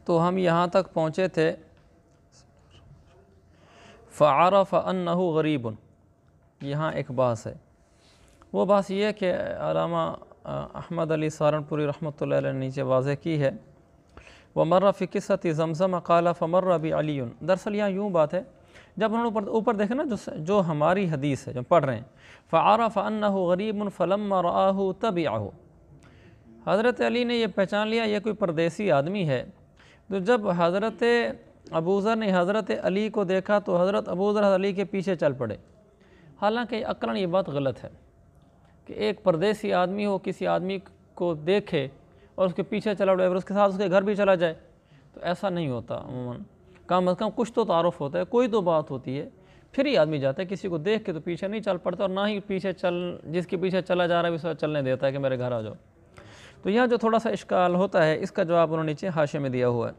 تو ہم یہاں تک پہنچے تھے فعرف انہ غریب. یہاں ایک بحث ہے، وہ بحث یہ ہے کہ علامہ احمد علی سہارنپوری رحمۃ اللہ علیہ نے نیچے واضح کی ہے، وَمَرَّ فِي قِصَّةِ زَمْزَمَ قَالَ فَمَرَّ بِي عَلِيٌّ. دراصل یہاں یوں بات ہے، جب انہوں نے اوپر دیکھیں نا جو ہماری حدیث ہے جو پڑھ رہے ہیں، فَعَرَفَ أَنَّهُ غَرِيبٌ فَلَمَّا رَآهُ تَبِعَهُ. حضرت علی نے یہ پہچان لیا یہ کوئی پردیسی آدمی ہے. تو جب حضرت ابوذر نے حضرت علی کو دیکھا تو حضرت ابوذر حضرت علی کے پیچھے چل پڑے. حالانکہ عقلاً یہ بات غلط ہے کہ ایک پردیسی آدمی ہو کسی آدمی کو دیکھے اور اس کے پیچھے چلا پڑے اور اس کے ساتھ اس کے گھر بھی چلا جائے، تو ایسا نہیں ہوتا. عموماً کم از کم کچھ تو تعارف ہوتا ہے، کوئی تو بات ہوتی ہے، پھر ہی آدمی جاتا ہے. کسی کو دیکھ کے تو پیچھے نہیں چل پڑتا، اور نہ ہی پیچھے جس کے پیچھے چلا جا رہا ہے اسے چلنے دیتا ہے کہ میرے گھر آ جاؤ. تو یہاں جو تھوڑا سا اشکال ہوتا ہے اس کا جواب انہوں نے نیچے حاشیے میں دیا ہوا ہے.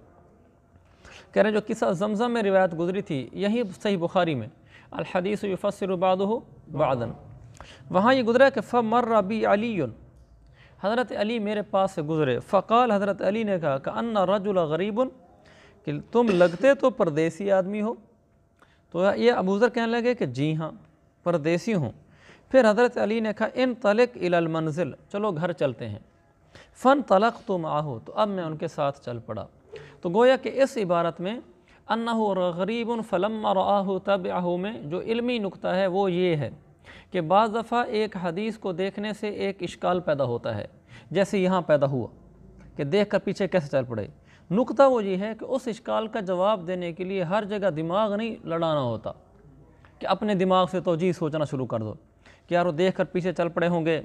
کہہ رہے ہیں جو قصہ زمزم میں روایت گزری تھی یہی صحیح بخاری میں الحدیث یفسر بعضہ بعضا، وہاں یہ گزرا کہ فمر بی علی، حضرت علی میرے پاس سے گزرے. فقال، حضرت علی نے کہا کأن الرجل غریب، کہ تم لگتے تو پردیسی آدمی ہو. تو یہ ابوذر کہنے لگے کہ جی ہاں پردیسی ہوں. پھر حضرت علی نے کہا انطلق الی المنزل، چلو گھر چلتے ہیں. فانطلقت معہ، تو اب میں ان کے ساتھ چل پڑا. تو گویا کہ اس عبارت میں انہ غریب فلما رآہ تبعہ میں جو علمی نکتہ ہے وہ یہ ہے کہ بعض دفعہ ایک حدیث کو دیکھنے سے ایک اشکال پیدا ہوتا ہے، جیسے یہاں پیدا ہوا کہ دیکھ کر پیچھے کیسے چل پڑے. نکتہ وہ یہ ہے کہ اس اشکال کا جواب دینے کے لیے ہر جگہ دماغ نہیں لڑانا ہوتا کہ اپنے دماغ سے توجیہ سوچنا شروع کر دو کہ یار وہ دیکھ کر پیچھے چل پڑے ہوں گے،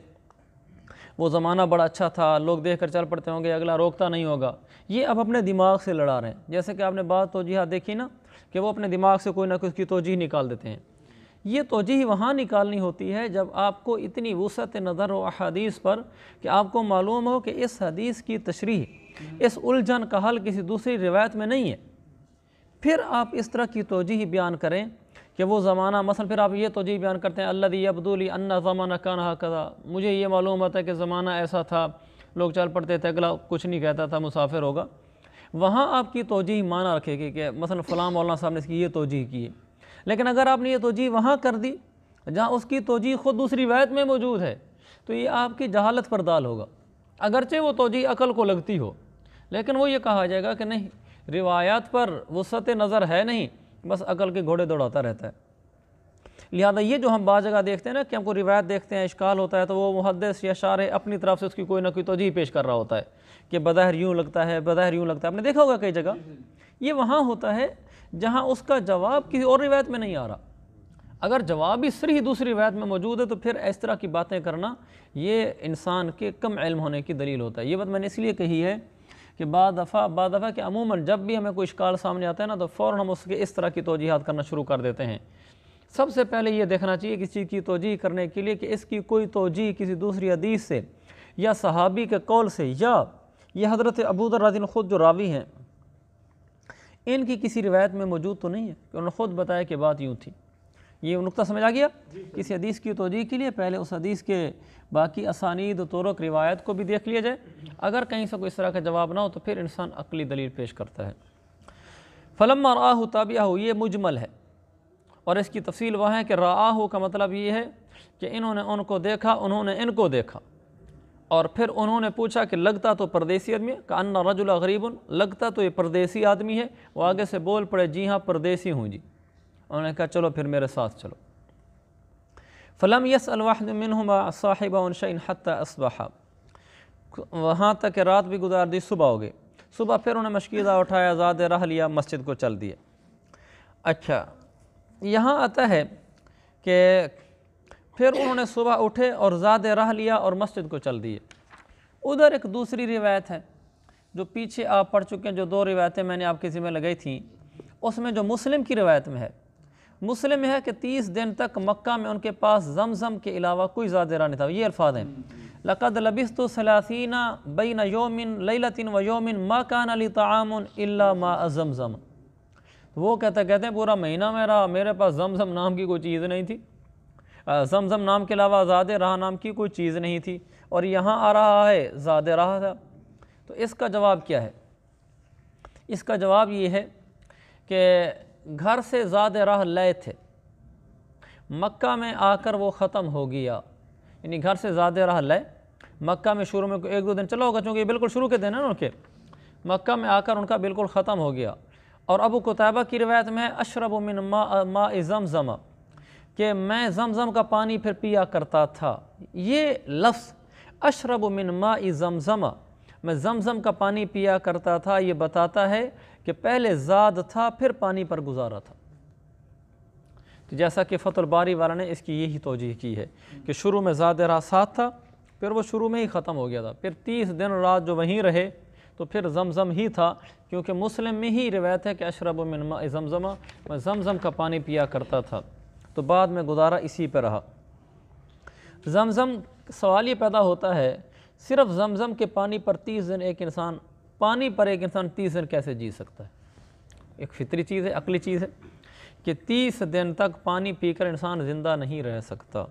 وہ زمانہ بڑا اچھا تھا، لوگ دیکھ کر چل پڑتے ہوں گے، اگلا روکتا نہیں ہوگا. یہ اب اپنے دماغ سے لڑا رہے ہیں. جیسے کہ آپ نے بعض توجیحات دیکھی نا کہ وہ اپنے دماغ سے کوئی نہ کوئی کی توجیہ نکال دیتے ہیں. یہ توجیہ وہاں نکالنی ہوتی ہے جب آپ کو اتنی وسعت نظر ہو احادیث پر کہ آپ کو معلوم ہو کہ اس حدیث کی تشریح، اس الجھن کا حل کسی دوسری روایت میں نہیں ہے. پھر آپ اس طرح کی توجیہ بیان کریں کہ وہ زمانہ، مثلا پھر آپ یہ توجیہ بیان کرتے ہیں الذی یبدو لی ان زمانہ کان ھکذا، مجھے یہ معلوم ہوتا ہے کہ زمانہ ایسا تھا، لوگ چل پڑتے تھے، اگلا کچھ نہیں کہتا تھا، مسافر ہوگا. وہاں آپ کی توجیہ معنی رکھے گی کہ مثلا فلاں مولانا صاحب نے اس کی یہ توجیہ کی ہے. لیکن اگر آپ نے یہ توجیہ وہاں کر دی جہاں اس کی توجیہ خود دوسری روایت میں موجود ہے تو یہ آپ کی جہالت پر دال ہوگا. اگرچہ وہ توجیہ عقل کو لگتی ہو، لیکن وہ یہ کہا جائے گا کہ نہیں، روایات پر وسعت نظر ہے نہیں، بس عقل کے گھوڑے دوڑاتا رہتا ہے. لہذا یہ جو ہم بعض جگہ دیکھتے ہیں نا کہ ہم کو روایت دیکھتے ہیں اشکال ہوتا ہے تو وہ محدث یا شارح اپنی طرف سے اس کی کوئی نہ کوئی توجیہ پیش کر رہا ہوتا ہے کہ بظاہر یوں لگتا ہے، بظاہر یوں لگتا ہے. آپ نے دیکھا ہوگا کئی جگہ یہ وہاں ہوتا ہے جہاں اس کا جواب کسی اور روایت میں نہیں آ رہا. اگر جواب ہی صریح دوسری روایت میں موجود ہے تو پھر اس طرح کی باتیں کرنا یہ انسان کے کم علم ہونے کی دلیل ہوتا ہے. یہ بات میں نے اس لیے کہی ہے کہ بعض دفعہ کہ عموماً جب بھی ہمیں کوئی اشکال سامنے آتا ہے نا تو فوراً ہم اس کے اس طرح کی توجیحات کرنا شروع کر دیتے ہیں. سب سے پہلے یہ دیکھنا چاہیے کسی چیز کی توجیہ کرنے کے لیے کہ اس کی کوئی توجیہ کسی دوسری حدیث سے یا صحابی کے قول سے یا یہ حضرت ابوذر رضی اللہ عنہ خود جو راوی ہیں ان کی کسی روایت میں موجود تو نہیں ہے کہ انہوں نے خود بتایا کہ بات یوں تھی. یہ نقطہ سمجھ آ گیا؟ کسی حدیث کی توجیہ کے لیے پہلے اس حدیث کے باقی اسانید و طرق روایت کو بھی دیکھ لیا جائے. اگر کہیں سے کوئی اس طرح کا جواب نہ ہو تو پھر انسان عقلی دلیل پیش کرتا ہے. فلما رآہ تابعہ، یہ مجمل ہے اور اس کی تفصیل وہ ہے کہ رآہ کا مطلب یہ ہے کہ انہوں نے ان کو دیکھا، انہوں نے ان کو دیکھا، اور پھر انہوں نے پوچھا کہ لگتا تو پردیسی آدمی ہے، کأن رجل غریب، لگتا تو یہ پردیسی آدمی ہے. وہ آگے سے بول پڑے جی ہاں پردیسی ہوں جی. انہوں نے کہا چلو پھر میرے ساتھ چلو. فلم يسأل واحد منهما صاحبه عن شيء حتى اصبح، وہاں تک کہ رات بھی گزار دی، صبح ہو گئی. صبح پھر انہوں نے مشکیزہ اٹھایا، زاد راہ لیا، مسجد کو چل دیے. اچھا یہاں آتا ہے کہ پھر انہوں نے صبح اٹھے اور زاد راہ لیا اور مسجد کو چل دیے. ادھر ایک دوسری روایت ہے جو پیچھے آپ پڑھ چکے ہیں، جو دو روایتیں میں نے آپ کے ذمہ لگائی تھیں. اس میں جو مسلم کی روایت میں ہے، مسلم میں ہے کہ 30 دن تک مکہ میں ان کے پاس زمزم کے علاوہ کوئی زاد راہ نہیں تھا. یہ الفاظ ہیں لقد لبثت 30 بین یوم لیلۃ و یوم ما کان لی طعام الا ماء زمزم. وہ کہتے ہیں پورا مہینہ میں رہا، میرے پاس زمزم نام کی کوئی چیز نہیں تھی، زمزم نام کے علاوہ زاد راہ نام کی کوئی چیز نہیں تھی، اور یہاں آ رہا ہے زاد راہ تھا. تو اس کا جواب کیا ہے؟ اس کا جواب یہ ہے کہ گھر سے زیادہ راہ لے تھے، مکہ میں آ کر وہ ختم ہو گیا، یعنی گھر سے زیادہ راہ لے، مکہ میں شروع میں 1-2 دن چلا ہوگا، چونکہ یہ بالکل شروع کے دن ہے نا ان کے، مکہ میں آ کر ان کا بالکل ختم ہو گیا۔ اور ابو قتیبہ کی روایت میں اشرب من ماء زمزم، کہ میں زمزم کا پانی پھر پیا کرتا تھا۔ یہ لفظ اشرب من ماء زمزم، میں زمزم کا پانی پیا کرتا تھا، یہ بتاتا ہے کہ پہلے زاد تھا پھر پانی پر گزارا تھا۔ تو جیسا کہ فتح الباری والا نے اس کی یہی توجیہ کی ہے کہ شروع میں زاد راہ ساتھ تھا، پھر وہ شروع میں ہی ختم ہو گیا تھا، پھر 30 دن رات جو وہیں رہے تو پھر زمزم ہی تھا، کیونکہ مسلم میں ہی روایت ہے کہ اشرب من ماء زمزم، میں زمزم کا پانی پیا کرتا تھا، تو بعد میں گزارا اسی پہ رہا۔ زمزم سوال یہ پیدا ہوتا ہے، صرف زمزم کے پانی پر 30 دن ایک انسان 30 دن کیسے جی سکتا ہے؟ ایک فطری چیز ہے، عقلی چیز ہے کہ 30 دن تک پانی پی کر انسان زندہ نہیں رہ سکتا،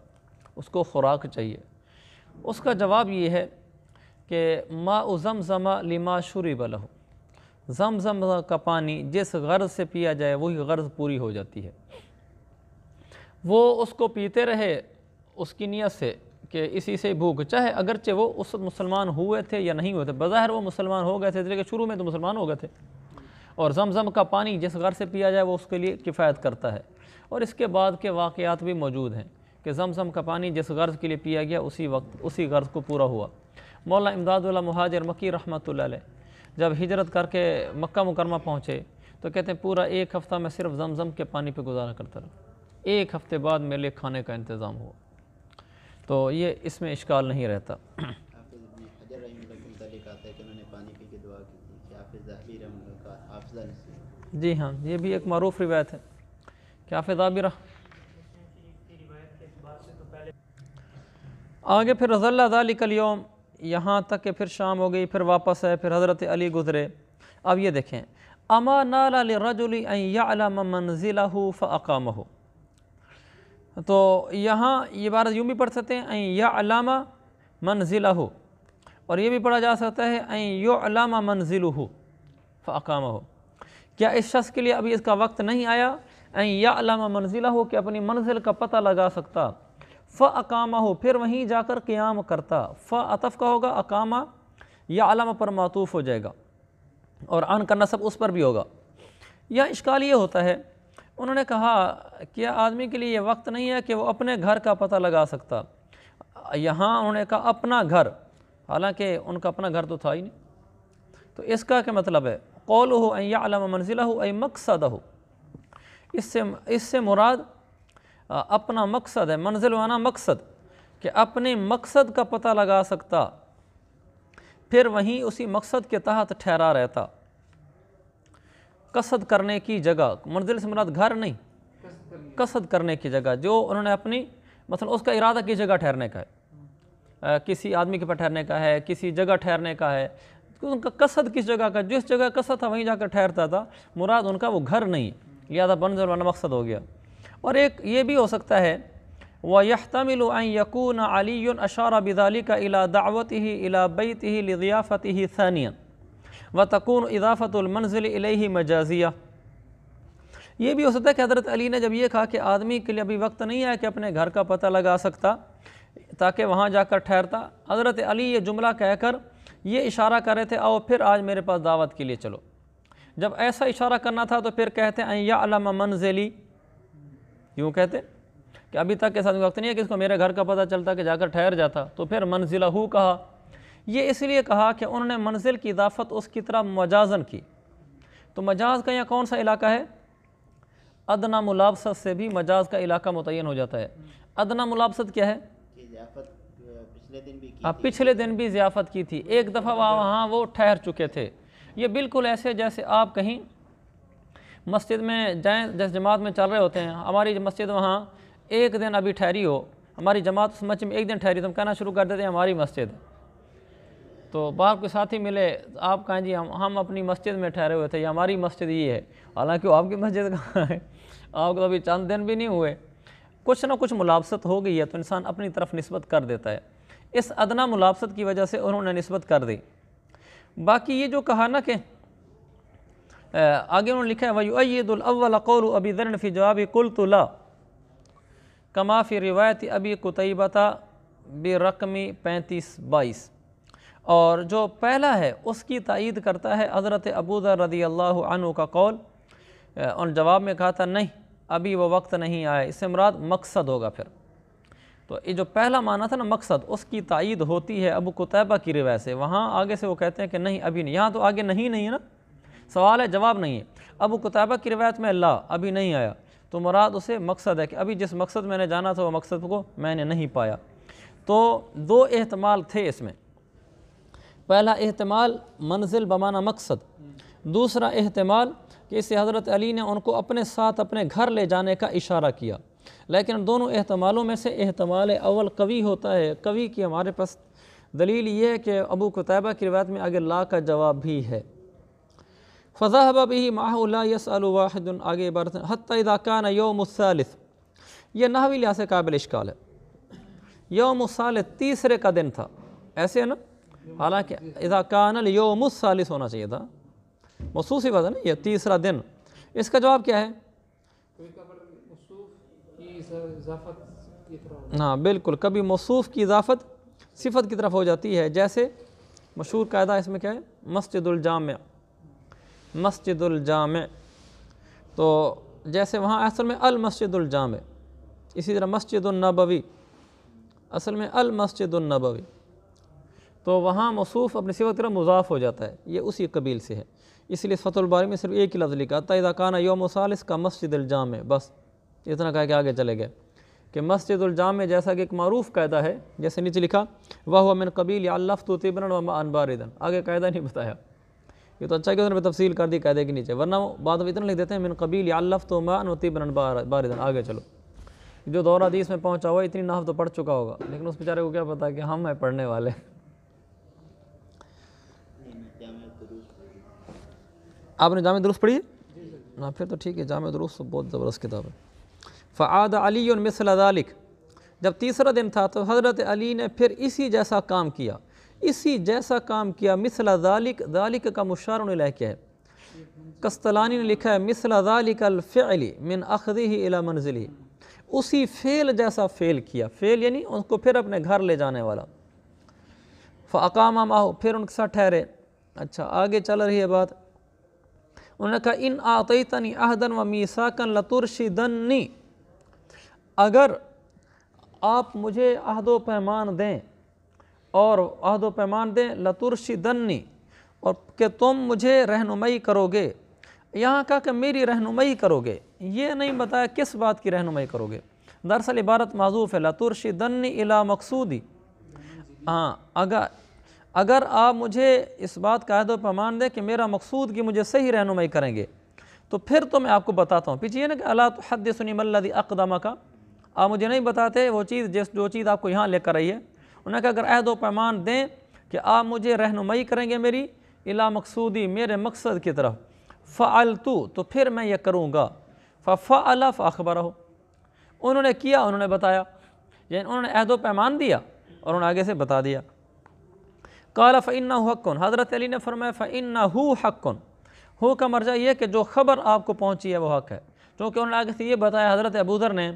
اس کو خوراک چاہیے۔ اس کا جواب یہ ہے کہ ماء زمزم لما شرب لہ، زمزم کا پانی جس غرض سے پیا جائے وہی غرض پوری ہو جاتی ہے۔ وہ اس کو پیتے رہے اس کی نیت سے کہ اسی سے بھوک، چاہے اگرچہ وہ اس مسلمان ہوئے تھے یا نہیں ہوئے تھے، بظاہر وہ مسلمان ہو گئے تھے، لیکن شروع میں تو مسلمان ہو گئے تھے، اور زمزم کا پانی جس غرض سے پیا جائے وہ اس کے لیے کفایت کرتا ہے۔ اور اس کے بعد کے واقعات بھی موجود ہیں کہ زمزم کا پانی جس غرض کے لیے پیا گیا اسی وقت اسی غرض کو پورا ہوا۔ مولانا امداد اللہ مہاجر مکی رحمۃ اللہ علیہ جب ہجرت کر کے مکہ مکرمہ پہنچے تو کہتے ہیں پورا 1 ہفتہ میں صرف زمزم کے پانی پہ گزارا کرتا رہا، 1 ہفتے بعد میرے لیے کھانے کا انتظام ہوا، تو یہ اس میں اشکال نہیں رہتا۔ جی ہاں، یہ بھی ایک معروف روایت ہے کہ حافظ عابرہ آگے پھر رضی اللہ ذالک الیوم، یہاں تک کہ پھر شام ہو گئی، پھر واپس ہے، پھر حضرت علی گزرے۔ اب یہ دیکھیں، اما نال للرجل ان یعلم منزلہ فاقامہ، تو یہاں یہ عبارت یوں بھی پڑھ سکتے ہیں ان یعلم منزلہ، اور یہ بھی پڑھا جا سکتا ہے ان یعلم منزلہ فاقامہ۔ کیا اس شخص کے لیے ابھی اس کا وقت نہیں آیا ان یعلم منزلہ کہ اپنی منزل کا پتہ لگا سکتا، فاقامہ پھر وہیں جا کر قیام کرتا، عطف کا ہوگا، اقامہ یعلم پر معطوف ہو جائے گا، اور ان کا نصب اس پر بھی ہوگا۔ یا اشکال یہ ہوتا ہے، انہوں نے کہا کیا آدمی کے لیے یہ وقت نہیں ہے کہ وہ اپنے گھر کا پتہ لگا سکتا؟ یہاں انہوں نے کہا اپنا گھر، حالانکہ ان کا اپنا گھر تو تھا ہی نہیں، تو اس کا کیا مطلب ہے؟ قولہ ان یعلم منزلہ ای مقصدہ، اس سے مراد اپنا مقصد ہے، منزل وانا مقصد، کہ اپنے مقصد کا پتہ لگا سکتا، پھر وہیں اسی مقصد کے تحت ٹھہرا رہتا۔ قصد کرنے کی جگہ، منزل سے مراد گھر نہیں، قصد کرنے کی جگہ، جو انہوں نے اپنی مثلا اس کا ارادہ کس جگہ ٹھہرنے کا ہے، کسی آدمی کے پاس ٹھہرنے کا ہے، کسی جگہ ٹھہرنے کا ہے، ان کا قصد کس جگہ کا، جس جگہ قصد تھا وہیں جا کر ٹھہرتا تھا، مراد ان کا وہ گھر نہیں، لہذا منزل وانا مقصد ہو گیا۔ اور ایک یہ بھی ہو سکتا ہے وَيَحْتَمِلُ أَن يَكُونَ عَلِيٌّ أَشَارَ بِذَلِكَ إِلَى دَعْوَتِهِ إِلَى بَيْتِهِ لِضِيَافَتِهِ ثَانِيًا وَتَكُونُ إِضَافَةُ الْمَنْزِلِ إِلَيْهِ مَجَازِيَةً۔ یہ بھی ہو سکتا ہے کہ حضرت علی نے جب یہ کہا کہ آدمی کے لیے ابھی وقت نہیں ہے کہ اپنے گھر کا پتہ لگا سکتا تاکہ وہاں جا کر ٹھہرتا، حضرت علی یہ جملہ کہہ کر یہ اشارہ کر رہے تھے آؤ پھر آج میرے پاس دعوت کے لیے چلو۔ جب ایسا اشارہ کرنا تھا تو پھر کہتے ان یعلم منزلی، یوں کہتے کہ ابھی تک ایسا وقت نہیں ہے کہ اس کو میرے گھر کا پتہ چلتا کہ جا کر ٹھہر جاتا، تو پھر منزلہ کہا۔ یہ اس لیے کہا کہ انہوں نے منزل کی اضافت اس کی طرح مجازن کی، تو مجاز کا یہاں کون سا علاقہ ہے؟ ادنا ملابست سے بھی مجاز کا علاقہ متعین ہو جاتا ہے۔ ادنا ملابست کیا ہے؟ پچھلے دن بھی ضیافت کی تھی، ایک دفعہ وہاں وہ ٹھہر چکے تھے۔ یہ بالکل ایسے جیسے آپ کہیں مسجد میں جائیں، جیسے جماعت میں چل رہے ہوتے ہیں، ہماری مسجد وہاں ایک دن ابھی ٹھہری ہو، ہماری جماعت اس مسجد میں ایک دن ٹھہری تو ہم کہنا شروع کر دیتے ہیں ہماری مسجد، تو باہر کوئی ساتھی ملے آپ کہیں جی ہم اپنی مسجد میں ٹھہرے ہوئے تھے یا ہماری مسجد یہ ہے، حالانکہ وہ آپ کی مسجد کہاں ہے، آپ کو ابھی چند دن بھی نہیں ہوئے، کچھ نہ کچھ ملابست ہو گئی ہے تو انسان اپنی طرف نسبت کر دیتا ہے۔ اس ادنا ملابست کی وجہ سے انہوں نے نسبت کر دی۔ باقی یہ جو کہا نا کہ آگے انہوں نے لکھا ہے وَيُؤَيِّدُ الْأَوَّلَ قَوْلُ أَبِي ذَرٍ فِي جَوَابِ قُلْتُ لَا كما فی روایت ابی قتیبہ برقم 35-22، اور جو پہلا ہے اس کی تائید کرتا ہے حضرت ابو ذر رضی اللہ عنہ کا قول، اور جواب میں کہا تھا نہیں ابھی وہ وقت نہیں آیا، اس سے مراد مقصد ہوگا پھر۔ تو یہ جو پہلا معنی تھا نا مقصد، اس کی تائید ہوتی ہے ابو قتیبہ کی روایت سے، وہاں آگے سے وہ کہتے ہیں کہ نہیں ابھی نہیں، یہاں تو آگے نہیں ہے نا، سوال ہے جواب نہیں ہے۔ ابو قتیبہ کی روایت میں لا ابھی نہیں آیا، تو مراد اسے مقصد ہے کہ ابھی جس مقصد میں نے جانا تھا وہ مقصد کو میں نے نہیں پایا۔ تو دو احتمال تھے اس میں، پہلا احتمال منزل بمعنی مقصد، دوسرا احتمال کہ اس سے حضرت علی نے ان کو اپنے ساتھ اپنے گھر لے جانے کا اشارہ کیا، لیکن دونوں احتمالوں میں سے احتمال اول قوی ہوتا ہے۔ قوی کی ہمارے پاس دلیل یہ ہے کہ ابو قتیبہ کی روایت میں آگے لا کا جواب بھی ہے۔ فَذَهَبَ بِهِ مَعَهُ لَا يَسْأَلُ وَاحِدٌ، آگے عبارت ہے حَتَّى إِذَا كَانَ يَوْمُ الثَّالِث، یہ نحوی لحاظ سے قابل اشکال ہے۔ یوم الثالث تیسرے کا دن تھا، ایسے ہے نا، حالانکہ اذا کان اليوم الثالث ہونا چاہیے تھا، موصوف صفت ہے نا، یہ تیسرا دن۔ اس کا جواب کیا ہے؟ ہاں بالکل، کبھی موصوف کی اضافت صفت کی طرف ہو جاتی ہے، جیسے مشہور قاعدہ اس میں کیا ہے، مسجد الجامع، مسجد الجامع، تو جیسے وہاں اصل میں المسجد الجامع، اسی طرح مسجد النبوی، اصل میں المسجد النبوی، تو وہاں موصوف اپنی صفت کی طرف مضاف ہو جاتا ہے، یہ اسی قبیل سے ہے، اس لیے فتح الباری میں صرف ایک ہی لفظ لکھا تھا اذا کان یوم الثالث کا مسجد الجامع، بس اتنا کہا کہ آگے چلے گئے کہ مسجد الجامع جیسا کہ ایک معروف قاعدہ ہے، جیسے نیچے لکھا وَهُوَ مِنْ قَبِيلِ عَلَّفْتُ طِبْرًا وَمَاءً بَارِدًا، آگے قاعدہ نہیں بتایا، یہ تو اچھا کہ انہوں نے تفصیل کر دی قاعدے کے نیچے، ورنہ بعد میں اتنا لکھ دیتے ہیں من قبیل علفت ماء وطبرا باردا، آگے چلو۔ جو دور حدیث میں پہنچا ہوا اتنی نحو تو پڑھ چکا ہوگا، لیکن اس بیچارے کو کیا پتا کہ ہم ہیں پڑھنے والے۔ آپ نے جامع دروس پڑھی ہے؟ نا پھر تو ٹھیک ہے، جامع دروس تو بہت زبردست کتاب ہے۔ فعاد علی مثل ذلک، جب تیسرا دن تھا تو حضرت علی نے پھر اسی جیسا کام کیا، اسی جیسا کام کیا، مثل ذالک، ذالک کا مشار الیہ کیا ہے؟ قسطلانی نے لکھا ہے مثل ذالک الفعل من اخذہ الی منزلہ، اسی فعل جیسا فعل کیا، فعل یعنی ان کو پھر اپنے گھر لے جانے والا۔ فاقام معہ، پھر ان کے ساتھ ٹھہرے۔ اچھا آگے چل رہی ہے بات، انہوں نے کہا ان اعطیتنی عہدا ومیثاقا لترشدنی، اگر آپ مجھے عہد و پیمان دیں اور عہد و پیمان دیں لترشدنی، اور کہ تم مجھے رہنمائی کرو گے، یہاں کہا کہ میری رہنمائی کرو گے، یہ نہیں بتایا کس بات کی رہنمائی کرو گے، دراصل عبارت معذوف ہے لترشدنی الی مقصودی، ہاں اگر آپ مجھے اس بات کا عہد و پیمان دیں کہ میرا مقصود کی مجھے صحیح رہنمائی کریں گے تو پھر تو میں آپ کو بتاتا ہوں۔ پیچھے یہ نا کہ الا تحدثنی ما الذی اقدمک، آپ مجھے نہیں بتاتے وہ چیز جو چیز آپ کو یہاں لے کر آئی ہے۔ انہوں نے کہا اگر عہد و پیمان دیں کہ آپ مجھے رہنمائی کریں گے میری الی مقصودی، میرے مقصد کی طرف، فعلت، تو پھر میں یہ کروں گا، ففعل فاخبرہ، انہوں نے کیا، انہوں نے بتایا، یعنی انہوں نے عہد و پیمان دیا اور انہوں نے آگے سے بتا دیا۔ قال فإنه حق، حضرت علی نے فرمایا فإنه حق، ہو کا مرجع یہ کہ جو خبر آپ کو پہنچی ہے وہ حق ہے، کیونکہ انہوں نے آگے سے یہ بتایا حضرت ابو ذر نے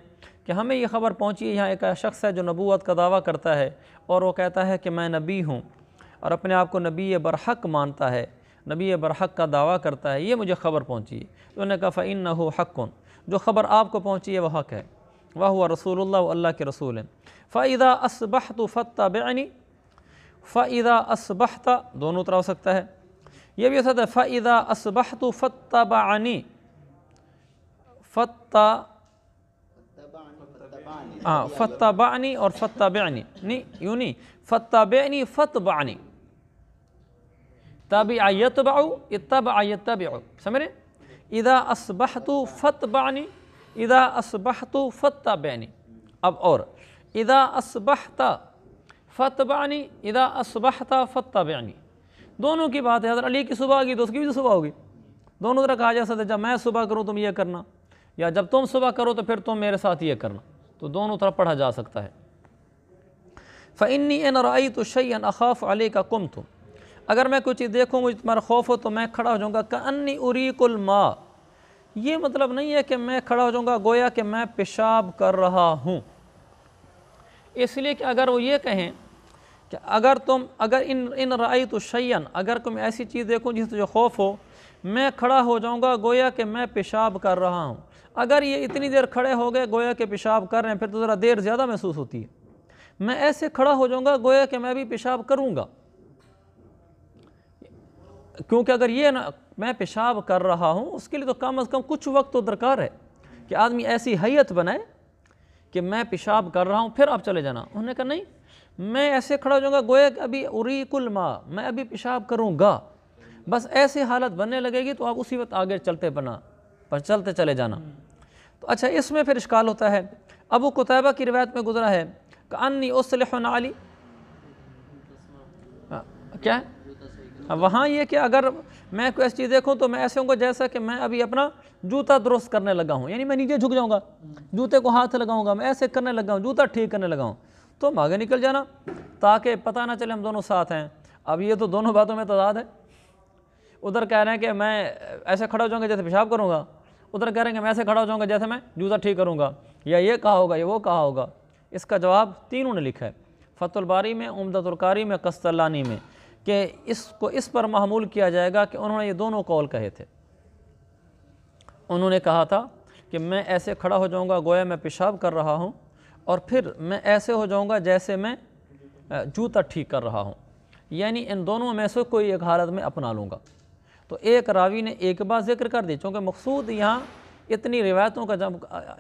کہ ہمیں یہ خبر پہنچی ہے، یہاں ایک شخص ہے جو نبوت کا دعویٰ کرتا ہے اور وہ کہتا ہے کہ میں نبی ہوں اور اپنے آپ کو نبی برحق مانتا ہے، نبی برحق کا دعویٰ کرتا ہے، یہ مجھے خبر پہنچی ہے۔ تو انہوں نے کہا فإنه حق، جو خبر آپ کو پہنچی ہے وہ حق ہے، وہو رسول اللہ، وہ اللہ کے رسول ہیں۔ فإذا أصبحت فاتبعنی، فإذا أصبحت دونوں طرح ہو سکتا ہے، یہ بھی ہو سکتا ہے فإذا أصبحت فاتبعنی، فتبعنی اور فتبعنی نہیں، یوں نہیں، فتبعنی فتبعنی، تابع یتبع، اتبع یتبع، سمجھ رہے؟ اذا اصبحت فتبعنی، اذا اصبحت فتبعنی، اب اور اذا اصبحت فتبعنی، اذا اصبحت فتبعنی، دونوں کی بات ہے، حضرت علی کی صبح ہوگی تو اس کی بھی صبح ہوگی، دونوں طرح کہا جا سکتا ہے، جب میں صبح کروں تم یہ کرنا، یا جب تم صبح کرو تو پھر تم میرے ساتھ یہ کرنا، تو دونوں طرف پڑھا جا سکتا ہے۔ فإنی إن رأيت شيئا أخاف عليك قمت، اگر میں کوئی چیز دیکھوں مجھے تمہارا خوف ہو تو میں کھڑا ہو جاؤں گا کأنی اریق الماء، یہ مطلب نہیں ہے کہ میں کھڑا ہو جاؤں گا گویا کہ میں پیشاب کر رہا ہوں، اس لیے کہ اگر وہ یہ کہیں کہ اگر ان رأیت شیئا، اگر تم ایسی چیز دیکھو جس سے جو خوف ہو، میں کھڑا ہو جاؤں گا گویا کہ میں پیشاب کر رہا ہوں۔ اگر یہ اتنی دیر کھڑے ہو گئے گویا کہ پیشاب کر رہے ہیں، پھر تو ذرا دیر زیادہ محسوس ہوتی ہے۔ میں ایسے کھڑا ہو جاؤں گا گویا کہ میں بھی پیشاب کروں گا، کیونکہ اگر یہ میں پیشاب کر رہا ہوں اس کے لیے تو کم از کم کچھ وقت تو درکار ہے کہ آدمی ایسی حیت بنائے کہ میں پیشاب کر رہا ہوں، پھر آپ چلے جانا۔ انہوں نے کہا نہیں، میں ایسے کھڑا ہو جاؤں گا گویا کہ ابھی اریق الماء، میں ابھی پیشاب کروں گا، بس ایسی حالت بننے لگے گی تو آپ اسی وقت آگے چلتے چلے جانا۔ تو اچھا اس میں پھر اشکال ہوتا ہے، ابو قتیبہ کی روایت میں گزرا ہے کہ انی اصلح نعلی، کیا ہے وہاں یہ کہ اگر میں کوئی ایسی چیز دیکھوں تو میں ایسے ہوں گا جیسا کہ میں ابھی اپنا جوتا درست کرنے لگا ہوں، یعنی میں نیچے جھک جاؤں گا، جوتے کو ہاتھ لگاؤں گا، میں ایسے کرنے لگا ہوں، جوتا ٹھیک کرنے لگا ہوں، تو ہم آگے نکل جانا تاکہ پتہ نہ چلے ہم دونوں ساتھ ہیں۔ اب یہ تو دونوں باتوں میں تضاد ہے، ادھر کہہ رہے ہیں کہ میں ایسے کھڑا ہو جاؤں گا جیسے پیشاب کروں گا، ادھر کہہ رہے ہیں کہ میں ایسے کھڑا ہو جاؤں گا جیسے میں جوتا ٹھیک کروں گا، یا یہ کہا ہوگا یا وہ کہا ہوگا۔ اس کا جواب تینوں نے لکھا ہے، فتح الباری میں، عمدۃ القاری میں، قسطلانی میں، کہ اس کو اس پر محمول کیا جائے گا کہ انہوں نے یہ دونوں قول کہے تھے۔ انہوں نے کہا تھا کہ میں ایسے کھڑا ہو جاؤں گا گویا میں پیشاب کر رہا ہوں، اور پھر میں ایسے ہو جاؤں گا جیسے میں جوتا ٹھیک کر رہا ہوں، یعنی ان دونوں میں سے کوئی ایک حالت میں اپنا لوں گا۔ تو ایک راوی نے ایک بات ذکر کر دی، چونکہ مقصود یہاں اتنی روایتوں کا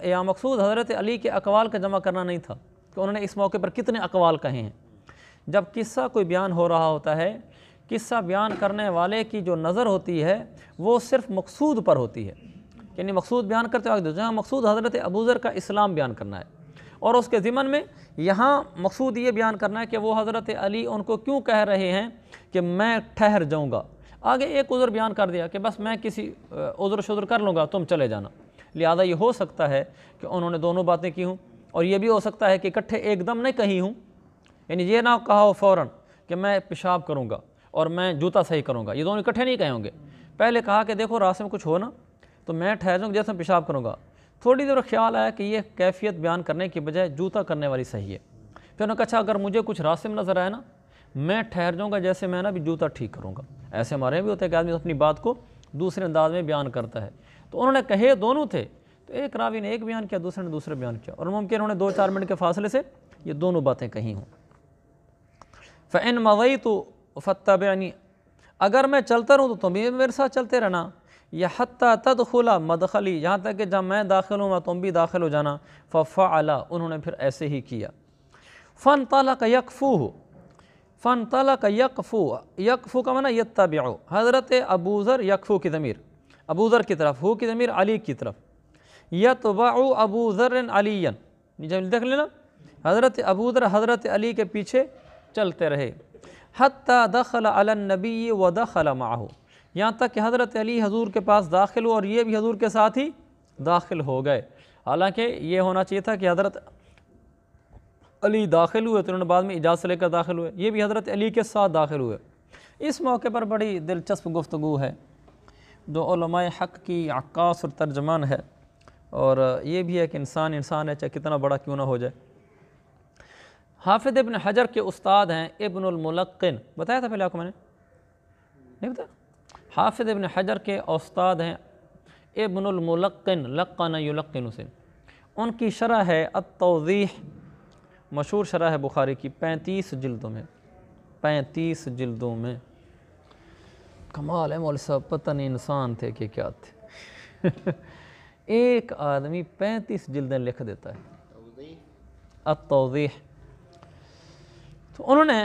یا مقصود حضرت علی کے اقوال کا جمع کرنا نہیں تھا کہ انہوں نے اس موقع پر کتنے اقوال کہے ہیں۔ جب قصہ کوئی بیان ہو رہا ہوتا ہے، قصہ بیان کرنے والے کی جو نظر ہوتی ہے وہ صرف مقصود پر ہوتی ہے، یعنی مقصود بیان کرتے وقت جہاں مقصود حضرت ابوذر کا اسلام بیان کرنا ہے، اور اس کے ضمن میں یہاں مقصود یہ بیان کرنا ہے کہ وہ حضرت علی ان کو کیوں کہہ رہے ہیں کہ میں ٹھہر جاؤں گا۔ آگے ایک عذر بیان کر دیا کہ بس میں کسی عذر شذر کر لوں گا، تم چلے جانا۔ لہذا یہ ہو سکتا ہے کہ انہوں نے دونوں باتیں کی ہوں، اور یہ بھی ہو سکتا ہے کہ اکٹھے ایک دم نہیں کہی ہوں، یعنی یہ نہ کہا ہو فوراً کہ میں پیشاب کروں گا اور میں جوتا صحیح کروں گا، یہ دونوں اکٹھے نہیں کہے ہوں گے۔ پہلے کہا کہ دیکھو راستے میں کچھ ہو نا تو میں ٹھہر جاؤں جیسے میں پیشاب کروں گا، تھوڑی دیر خیال آیا کہ یہ کیفیت بیان کرنے کی بجائے جوتا کرنے والی صحیح ہے، پھر انہوں نے کہا اچھا اگر مجھے کچھ راستے میں نظر آئے نا میں ٹھہر جاؤں گا جیسے میں نا بھی جوتا ٹھیک کروں گا۔ ایسے ہمارے بھی ہوتے ہیں کہ آدمی اپنی بات کو دوسرے انداز میں بیان کرتا ہے، تو انہوں نے کہے دونوں تھے، تو ایک راوی نے ایک بیان کیا، دوسرے نے دوسرے بیان کیا، اور ممکن انہوں نے 2-4 منٹ کے فاصلے سے یہ دونوں باتیں کہی ہوں۔ فَإِن مَضَيْتُ فَاتَّبِعْنِي، اگر میں چلتا رہوں تو تم بھی میرے ساتھ چلتے رہنا، یا حتیٰ تدخل مدخلی، یہاں تک کہ جب میں داخل ہوں تم بھی داخل ہو جانا۔ فَفَعَلَ، انہوں نے پھر ایسے ہی کیا۔ فَانْطَلَقَ يَقْفُوهُ، فَانْطَلَقَ يَقْفُو، یقفو کا معنی یتبعو، حضرت ابوذر یقفو کی ضمیر ابوذر کی طرف، ہو کی ضمیر علی کی طرف، یتبعو ابوذر علیًا، جب دیکھ لینا حضرت ابوذر حضرت علی کے پیچھے چلتے رہے، حتیٰ دخل علی النبی ودخل معہ، یہاں تک کہ حضرت علی حضور کے پاس داخل ہو اور یہ بھی حضور کے ساتھ ہی داخل ہو گئے۔ حالانکہ یہ ہونا چاہیے تھا کہ حضرت علی داخل ہوئے تو انہوں نے بعد میں اجازت لے کر داخل ہوئے، یہ بھی حضرت علی کے ساتھ داخل ہوئے۔ اس موقع پر بڑی دلچسپ گفتگو ہے جو علماء حق کی عکاس اور ترجمان ہے، اور یہ بھی ہے کہ انسان ہے چاہے کتنا بڑا کیوں نہ ہو جائے۔ حافظ ابن حجر کے استاد ہیں ابن الملقن، بتایا تھا پہلے آپ کو میں نے، نہیں بتایا؟ حافظ ابن حجر کے استاد ہیں ابن الملقن، لقن یلقن سے، ان کی شرح ہے التوضیح، مشہور شرح ہے بخاری کی، 35 جلدوں میں، 35 جلدوں میں۔ کمال ہے مولوی صاحب، پتہ نہیں انسان تھے کہ کیا تھے ایک آدمی 35 جلدیں لکھ دیتا ہے التوضیح۔ تو انہوں نے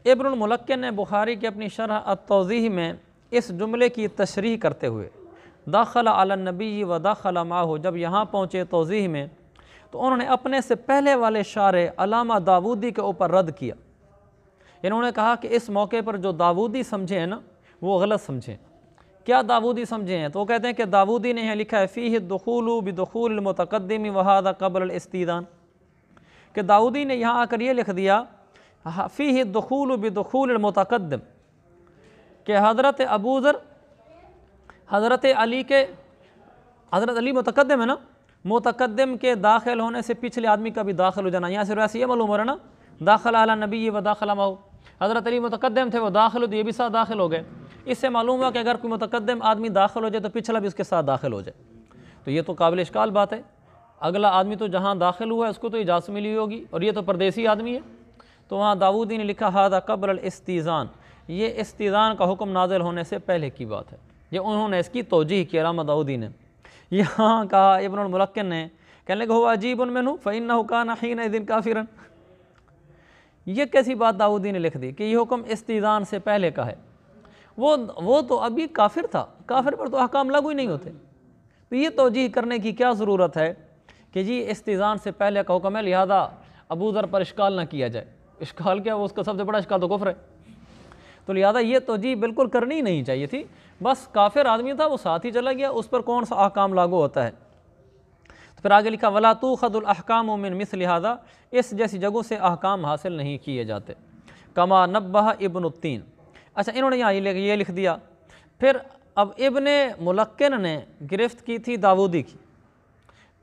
ابن الملقن نے بخاری کی اپنی شرح التوضیح میں اس جملے کی تشریح کرتے ہوئے داخل علی النبی و داخل معہ، جب یہاں پہنچے توضیح میں تو انہوں نے اپنے سے پہلے والے شارح علامہ داودی کے اوپر رد کیا، انہوں نے کہا کہ اس موقع پر جو داودی سمجھے ہیں نا وہ غلط سمجھیں۔ کیا داودی سمجھے ہیں؟ تو وہ کہتے ہیں کہ داودی نے یہاں لکھا ہے فیہ الدخول بدخول المتقدم وہذا قبل الاستئذان، کہ داودی نے یہاں آ کر یہ لکھ دیا فیہ الدخول بدخول المتقدم، کہ حضرت ابو ذر حضرت علی متقدم ہے نا، متقدم کے داخل ہونے سے پچھلے آدمی کا بھی داخل ہو جانا، یہاں سے ویسے یہ معلوم ہو رہا ہے نا، داخل علی نبی و داخل معه، حضرت علی متقدم تھے، وہ داخل ہو تو یہ بھی ساتھ داخل ہو گئے۔ اس سے معلوم ہوا کہ اگر کوئی متقدم آدمی داخل ہو جائے تو پچھلا بھی اس کے ساتھ داخل ہو جائے، تو یہ تو قابل اشکال بات ہے۔ اگلا آدمی تو جہاں داخل ہوا ہے اس کو تو اجازت ملی ہوگی، اور یہ تو پردیسی آدمی ہے، تو وہاں داؤدی نے لکھا ھذا قبل الاستئذان، یہ استئذان کا حکم نازل ہونے سے پہلے کی بات ہے، یہ انہوں نے اس کی توجیح کی علامہ داؤدی نے۔ یہاں کہا ابن الملقن نے، کہنے لگا ہوا عجیب منہ فإنہ کان حینئذ کافرا، یہ کیسی بات داؤدی نے لکھ دی کہ یہ حکم استئذان سے پہلے کا ہے، وہ تو ابھی کافر تھا، کافر پر تو احکام لاگو ہی نہیں ہوتے، تو یہ توجیح کرنے کی کیا ضرورت ہے کہ جی استئذان سے پہلے کا حکم ہے، لہذا ابو ذر پر اشکال نہ کیا جائے۔ اشکال کیا، وہ اس کا سب سے بڑا اشکال تو کفر ہے، تو لہذا یہ توجیح بالکل کرنی ہی نہیں چاہیے تھی، بس کافر آدمی تھا وہ ساتھ ہی چلا گیا، اس پر کون سا احکام لاگو ہوتا ہے۔ تو پھر آگے لکھا وَلَا تُؤْخَذُ الْأَحْكَامُ مِنْ مِثْلِ هَذَا، اس جیسی جگہوں سے احکام حاصل نہیں کیے جاتے، کما نبہ ابن التین۔ اچھا انہوں نے یہاں یہ لکھ دیا، پھر اب ابن ملقن نے گرفت کی تھی داؤدی کی،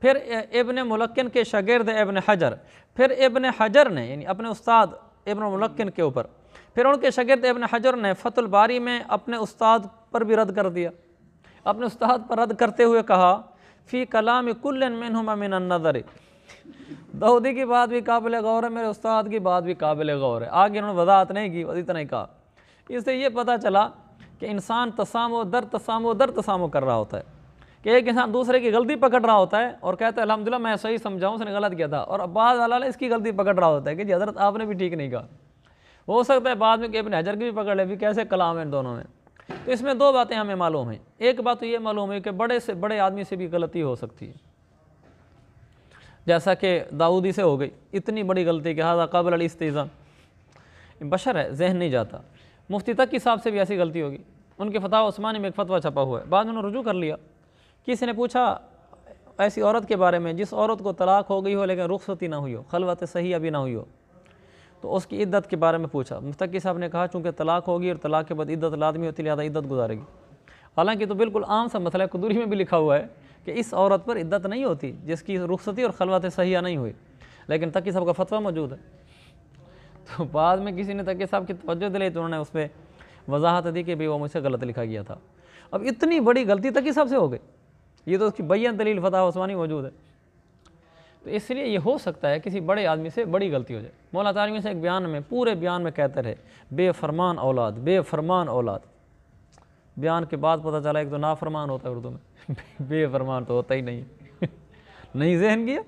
پھر ابن ملقن کے شاگرد ابن حجر، پھر ابن حجر نے یعنی اپنے استاد ابن ملقن کے اوپر، پھر ان کے شاگرد ابن حجر نے فتح الباری میں اپنے استاد پر بھی رد کر دیا، اپنے استاد پر رد کرتے ہوئے کہا فی کلام کل منہما من النظر، داؤدی کی بات بھی قابل غور ہے، میرے استاد کی بات بھی قابل غور ہے۔ آگے انہوں نے وضاحت نہیں کی، اتنا ہی کہا۔ اس سے یہ پتہ چلا کہ انسان تسامو در تسامو کر رہا ہوتا ہے، کہ ایک انسان دوسرے کی غلطی پکڑ رہا ہوتا ہے اور کہتا ہے الحمدللہ میں صحیح سمجھاؤں، اس نے غلط کیا تھا، اور بعض والا اس کی غلطی پکڑ رہا ہوتا ہے کہ جی حضرت آپ نے بھی ٹھیک نہیں کہا۔ ہو سکتا ہے بعد میں کہ ابن حجر کی بھی پکڑ لے، بھی کیسے کلام ہیں ان دونوں میں۔ تو اس میں دو باتیں ہمیں معلوم ہیں، ایک بات تو یہ معلوم ہے کہ بڑے سے بڑے آدمی سے بھی غلطی ہو سکتی ہے، جیسا کہ داؤدی سے ہو گئی اتنی بڑی غلطی کہ ھذا قبل الاستئذان، بشر ہے، ذہن نہیں جاتا۔ مفتی تقی صاحب سے بھی ایسی غلطی ہوگی، ان کے فتاوی عثمانی میں ایک فتویٰ چھپا ہوا ہے، بعد میں انہوں نے رجوع کر لیا۔ کسی نے پوچھا ایسی عورت کے بارے میں جس عورت کو طلاق ہو گئی ہو لیکن رخصتی نہ ہوئی ہو، خلوت صحیح ابھی نہ ہوئی ہو، تو اس کی عدت کے بارے میں پوچھا۔ مفتقی صاحب نے کہا چونکہ طلاق ہوگی اور طلاق کے بعد عدت لازمی ہوتی ہے، لہٰذا عدت گزارے گی۔ حالانکہ تو بالکل عام سا مسئلہ ہے، قدوری میں بھی لکھا ہوا ہے کہ اس عورت پر عدت نہیں ہوتی جس کی رخصتی اور خلوت صحیحہ نہیں ہوئی، لیکن تقی صاحب کا فتویٰ موجود ہے۔ تو بعد میں کسی نے تقی صاحب کی توجہ دلائی تو انہوں نے اس پہ وضاحت دی کہ وہ مجھ سے غلط لکھا گیا تھا۔ اب اتنی بڑی غلطی تقی صاحب سے ہو گئی، یہ تو اس کی بیان دلیل فتح عثمانی موجود ہے، تو اس لیے یہ ہو سکتا ہے کسی بڑے آدمی سے بڑی غلطی ہو جائے۔ مولا تعالی سے ایک بیان میں پورے بیان میں کہتے رہے بے فرمان اولاد، بے فرمان اولاد، بیان کے بعد پتہ چلا ایک تو نافرمان ہوتا ہے اردو میں، بے فرمان تو ہوتا ہی نہیں نہیں ذہن کیا۔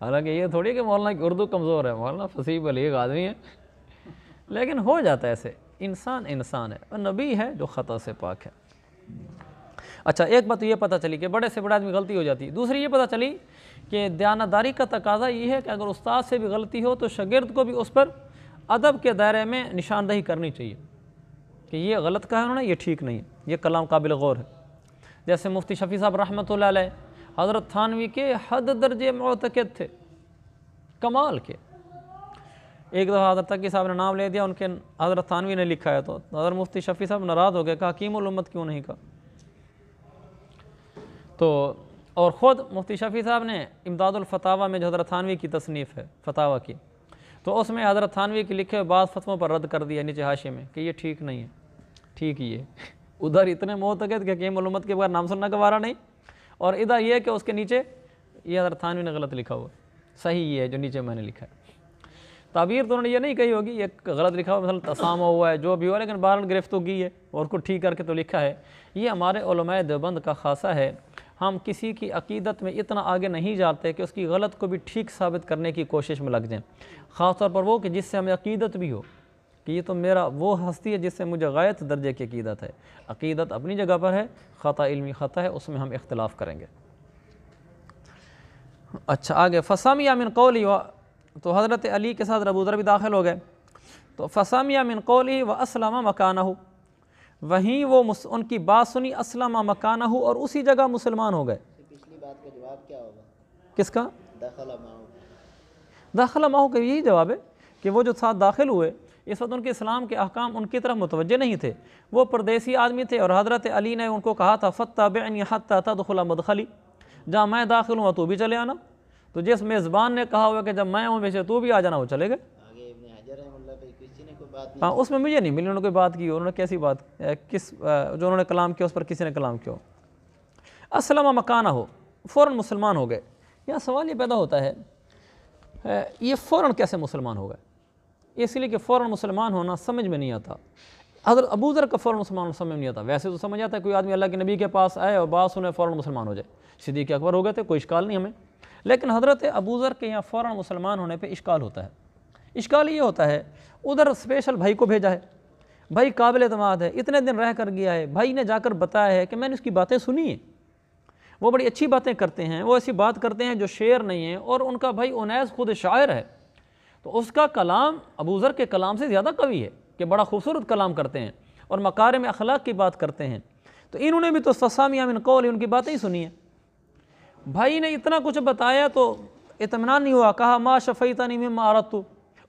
حالانکہ یہ تھوڑی کہ مولانا کی اردو کمزور ہے، مولانا فصیح بلیغ آدمی ہے، لیکن ہو جاتا ہے ایسے، انسان ہے اور نبی ہے جو خطا سے پاک ہے۔ اچھا ایک بات تو یہ پتہ چلی کہ بڑے سے بڑے آدمی غلطی ہو جاتی ہے، دوسری یہ پتہ چلی کہ دیانتداری کا تقاضا یہ ہے کہ اگر استاد سے بھی غلطی ہو تو شاگرد کو بھی اس پر ادب کے دائرے میں نشاندہی کرنی چاہیے کہ یہ غلط کہا ہے انہوں نے، یہ ٹھیک نہیں ہے، یہ کلام قابل غور ہے۔ جیسے مفتی شفیع صاحب رحمۃ اللہ علیہ حضرت تھانوی کے حد درجے معتقد تھے، کمال کے۔ ایک دفعہ حضرت تقی صاحب نے نام لے دیا، ان کے حضرت تھانوی نے لکھا ہے، تو حضرت مفتی شفیع صاحب ناراض ہو گئے، کہا حکیم الامت کیوں نہیں کہا؟ تو اور خود مفتی شفیع صاحب نے امداد الفتاویٰ میں جو حضرت تھانوی کی تصنیف ہے فتاویٰ کی، تو اس میں حضرت تھانوی کے لکھے ہوئے بعض فتووں پر رد کر دیا نیچے حاشیے میں کہ یہ ٹھیک نہیں ہے، ٹھیک ہی ہے۔ ادھر اتنے معتقد کہ حکیم الامت کے بغیر نام سننا گوارا نہیں، اور ادھر یہ کہ اس کے نیچے یہ حضرت تھانوی نے غلط لکھا ہوا، صحیح یہ ہے جو نیچے میں نے لکھا ہے۔ تعبیر تو انہوں نے یہ نہیں کہی ہوگی، یہ غلط لکھا ہوا مثلا تسامہ ہوا ہے جو بھی ہوا، لیکن بہرحال گرفت تو کی ہے اور کو ٹھیک کر کے تو لکھا ہے۔ یہ ہمارے علماء دیوبند کا خاصہ ہے، ہم کسی کی عقیدت میں اتنا آگے نہیں جاتے کہ اس کی غلط کو بھی ٹھیک ثابت کرنے کی کوشش میں لگ جائیں، خاص طور پر وہ کہ جس سے ہمیں عقیدت بھی ہو کہ یہ تو میرا وہ ہستی ہے جس سے مجھے غایت درجے کی عقیدت ہے۔ عقیدت اپنی جگہ پر ہے، خطا علمی خطا ہے، اس میں ہم اختلاف کریں گے۔ اچھا آگے فسامیہ من قولی، تو حضرت علی کے ساتھ ابو ذر بھی داخل ہو گئے، تو فسامیہ من قولی و اسلم مکانہ، وہیں وہ ان کی بات سنی، اسلم مکانہ، اور اسی جگہ مسلمان ہو گئے۔ پچھلی بات کا جواب کیا ہوگا؟ کس کا؟ دخل معه، داخلہ معه کا یہی جواب ہے کہ وہ جو ساتھ داخل ہوئے، اس وقت ان کے اسلام کے احکام ان کی طرف متوجہ نہیں تھے، وہ پردیسی آدمی تھے، اور حضرت علی نے ان کو کہا تھا فَاتَّبِعْنِي حَتَّى تَدْخُلَ مَدْخَلِي، جہاں میں داخل ہوں تو بھی چلے آنا۔ تو جس میزبان نے کہا ہوا کہ جب میں ہوں ویسے تو بھی آ جانا، وہ چلے گئے۔ آگے ابن حجر رحمہ اللہ پہ کسی نے کوئی بات ہاں نہیں اس میں مجھے نہیں ملی انہوں نے کوئی بات کی، انہوں نے کیسی بات جو انہوں نے کلام کیا اس پر کسی نے کلام کیا ہو۔ اسلم مکانہ ہو، فوراً مسلمان ہو گئے۔ یہاں سوال یہ پیدا ہوتا ہے یہ فوراً کیسے مسلمان ہو گئے؟ اس لیے کہ فوراً مسلمان ہونا سمجھ میں نہیں آتا۔ حضرت ابو ذر کا فوراً مسلمان سمجھ میں نہیں آتا، ویسے تو سمجھ آتا ہے کوئی آدمی اللہ کے نبی کے پاس آئے اور بات سنے فوراً مسلمان ہو جائے، صدیق اکبر ہو گئے تھے، کوئی اشکال نہیں ہمیں، لیکن حضرت ابو ذر کے یہاں فوراً مسلمان ہونے پہ اشکال ہوتا ہے۔ اشکال یہ ہوتا ہے ادھر اسپیشل بھائی کو بھیجا ہے، بھائی قابل اعتماد ہے، اتنے دن رہ کر گیا ہے، بھائی نے جا کر بتایا ہے کہ میں نے اس کی باتیں سنی ہیں، وہ بڑی اچھی باتیں کرتے ہیں، وہ ایسی بات کرتے ہیں جو شعر نہیں ہے، اور ان کا بھائی انیس خود شاعر ہے، تو اس کا کلام ابو ذر کے کلام سے زیادہ قوی ہے کہ بڑا خوبصورت کلام کرتے ہیں اور مکارم اخلاق کی بات کرتے ہیں۔ تو انہوں نے بھی تو فَسَمِعَ مِنْ قَوْلِ ان کی باتیں ہی سنی ہیں۔ بھائی نے اتنا کچھ بتایا تو اطمینان نہیں ہوا، کہا ما شفیتنی مما اردت،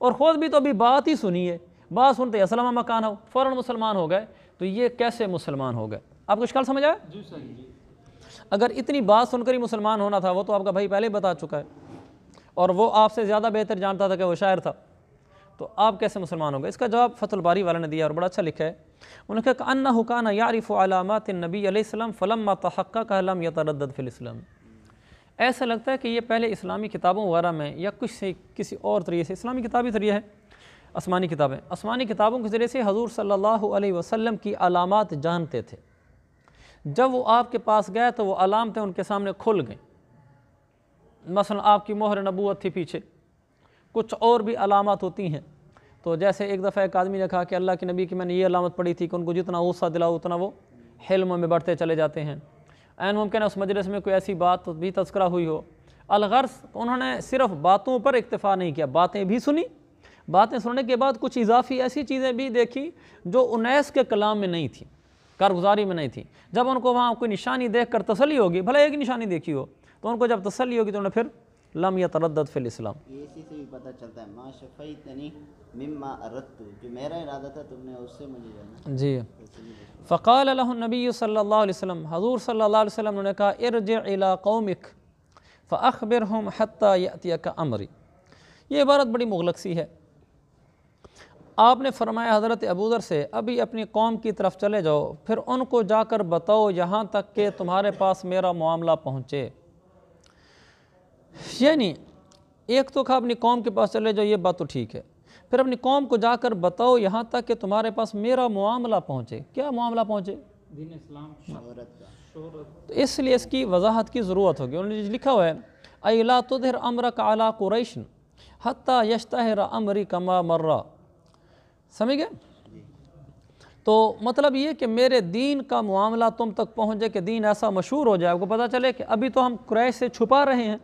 اور خود بھی تو ابھی بات ہی سنی ہے، بات سنتے اسلم مکانہ، فوراً مسلمان ہو گئے۔ تو یہ کیسے مسلمان ہو گئے؟ آپ کو اشکال سمجھ آیا؟ جی سر جی۔ اگر اتنی بات سن کر ہی مسلمان ہونا تھا، وہ تو آپ کا بھائی پہلے ہی بتا چکا ہے، اور وہ آپ سے زیادہ بہتر جانتا تھا کہ وہ شاعر تھا، تو آپ کیسے مسلمان ہو گئے؟ اس کا جواب فتح الباری والے نے دیا اور بڑا اچھا لکھا ہے۔ انہوں نے کہا کأنہ کان یعرف علامات النبی علیہ السلام فلما تحقق لم یتردد فی الاسلام۔ ایسا لگتا ہے کہ یہ پہلے اسلامی کتابوں وغیرہ میں یا کسی اور طریقے سے، اسلامی کتابی ذریعہ ہے، آسمانی کتابیں، آسمانی کتابوں کے ذریعے سے حضور صلی اللہ علیہ وسلم کی علامات جانتے تھے۔ جب وہ آپ کے پاس گئے تو وہ علامتیں ان کے سامنے کھل گئیں، مثلا آپ کی مہر نبوت تھی پیچھے، کچھ اور بھی علامات ہوتی ہیں۔ تو جیسے ایک دفعہ ایک آدمی نے کہا کہ اللہ کے نبی کی میں نے یہ علامت پڑھی تھی کہ ان کو جتنا غصہ دلاؤ اتنا وہ حلم میں بڑھتے چلے جاتے ہیں۔ عین ممکن ہے اس مجلس میں کوئی ایسی بات بھی تذکرہ ہوئی ہو۔ الغرض انہوں نے صرف باتوں پر اکتفا نہیں کیا، باتیں بھی سنی، باتیں سننے کے بعد کچھ اضافی ایسی چیزیں بھی دیکھی جو انیس کے کلام میں نہیں تھیں، کارگزاری میں نہیں تھیں۔ جب ان کو وہاں کوئی نشانی دیکھ کر تسلی ہوگی، بھلے ایک نشانی دیکھی ہو، تو ان کو جب تسلی ہوگی تو انہیں پھر لم یتردد فی الاسلام۔ یہ اسی سے بھی پتہ چلتا ہے ما شفیتنی مما اردت، جو میرا ارادہ تھا تم نے اس سے مجھے جانا جی۔ فقال له النبی صلی اللہ علیہ وسلم، حضور صلی اللہ علیہ وسلم نے کہا ارجع الی قومک فاخبرهم حتی یأتیک امری۔ یہ عبارت بڑی مغلق سی ہے۔ آپ نے فرمایا حضرت ابو ذر سے ابھی اپنی قوم کی طرف چلے جاؤ، پھر ان کو جا کر بتاؤ یہاں تک کہ تمہارے پاس میرا معاملہ پہنچے۔ یعنی ایک تو کہا اپنی قوم کے پاس چلے جاؤ، یہ بات تو ٹھیک ہے، پھر اپنی قوم کو جا کر بتاؤ یہاں تک کہ تمہارے پاس میرا معاملہ پہنچے۔ کیا معاملہ پہنچے؟ دین اسلام، شہرت کا۔ تو اس لیے اس کی وضاحت کی ضرورت ہوگی۔ انہوں نے لکھا ہوا ہے اَيْ لَا تُظْهِرْ أَمْرَكَ عَلَىٰ قُرَيْشٍ حَتَّى يَشْتَهِرَ أَمْرِي كَمَا مَرَّ۔ سمجھ گئے؟ تو مطلب یہ کہ میرے دین کا معاملہ تم تک پہنچے کہ دین ایسا مشہور ہو جائے، آپ کو پتہ چلے کہ ابھی تو ہم قریش سے چھپا رہے ہیں،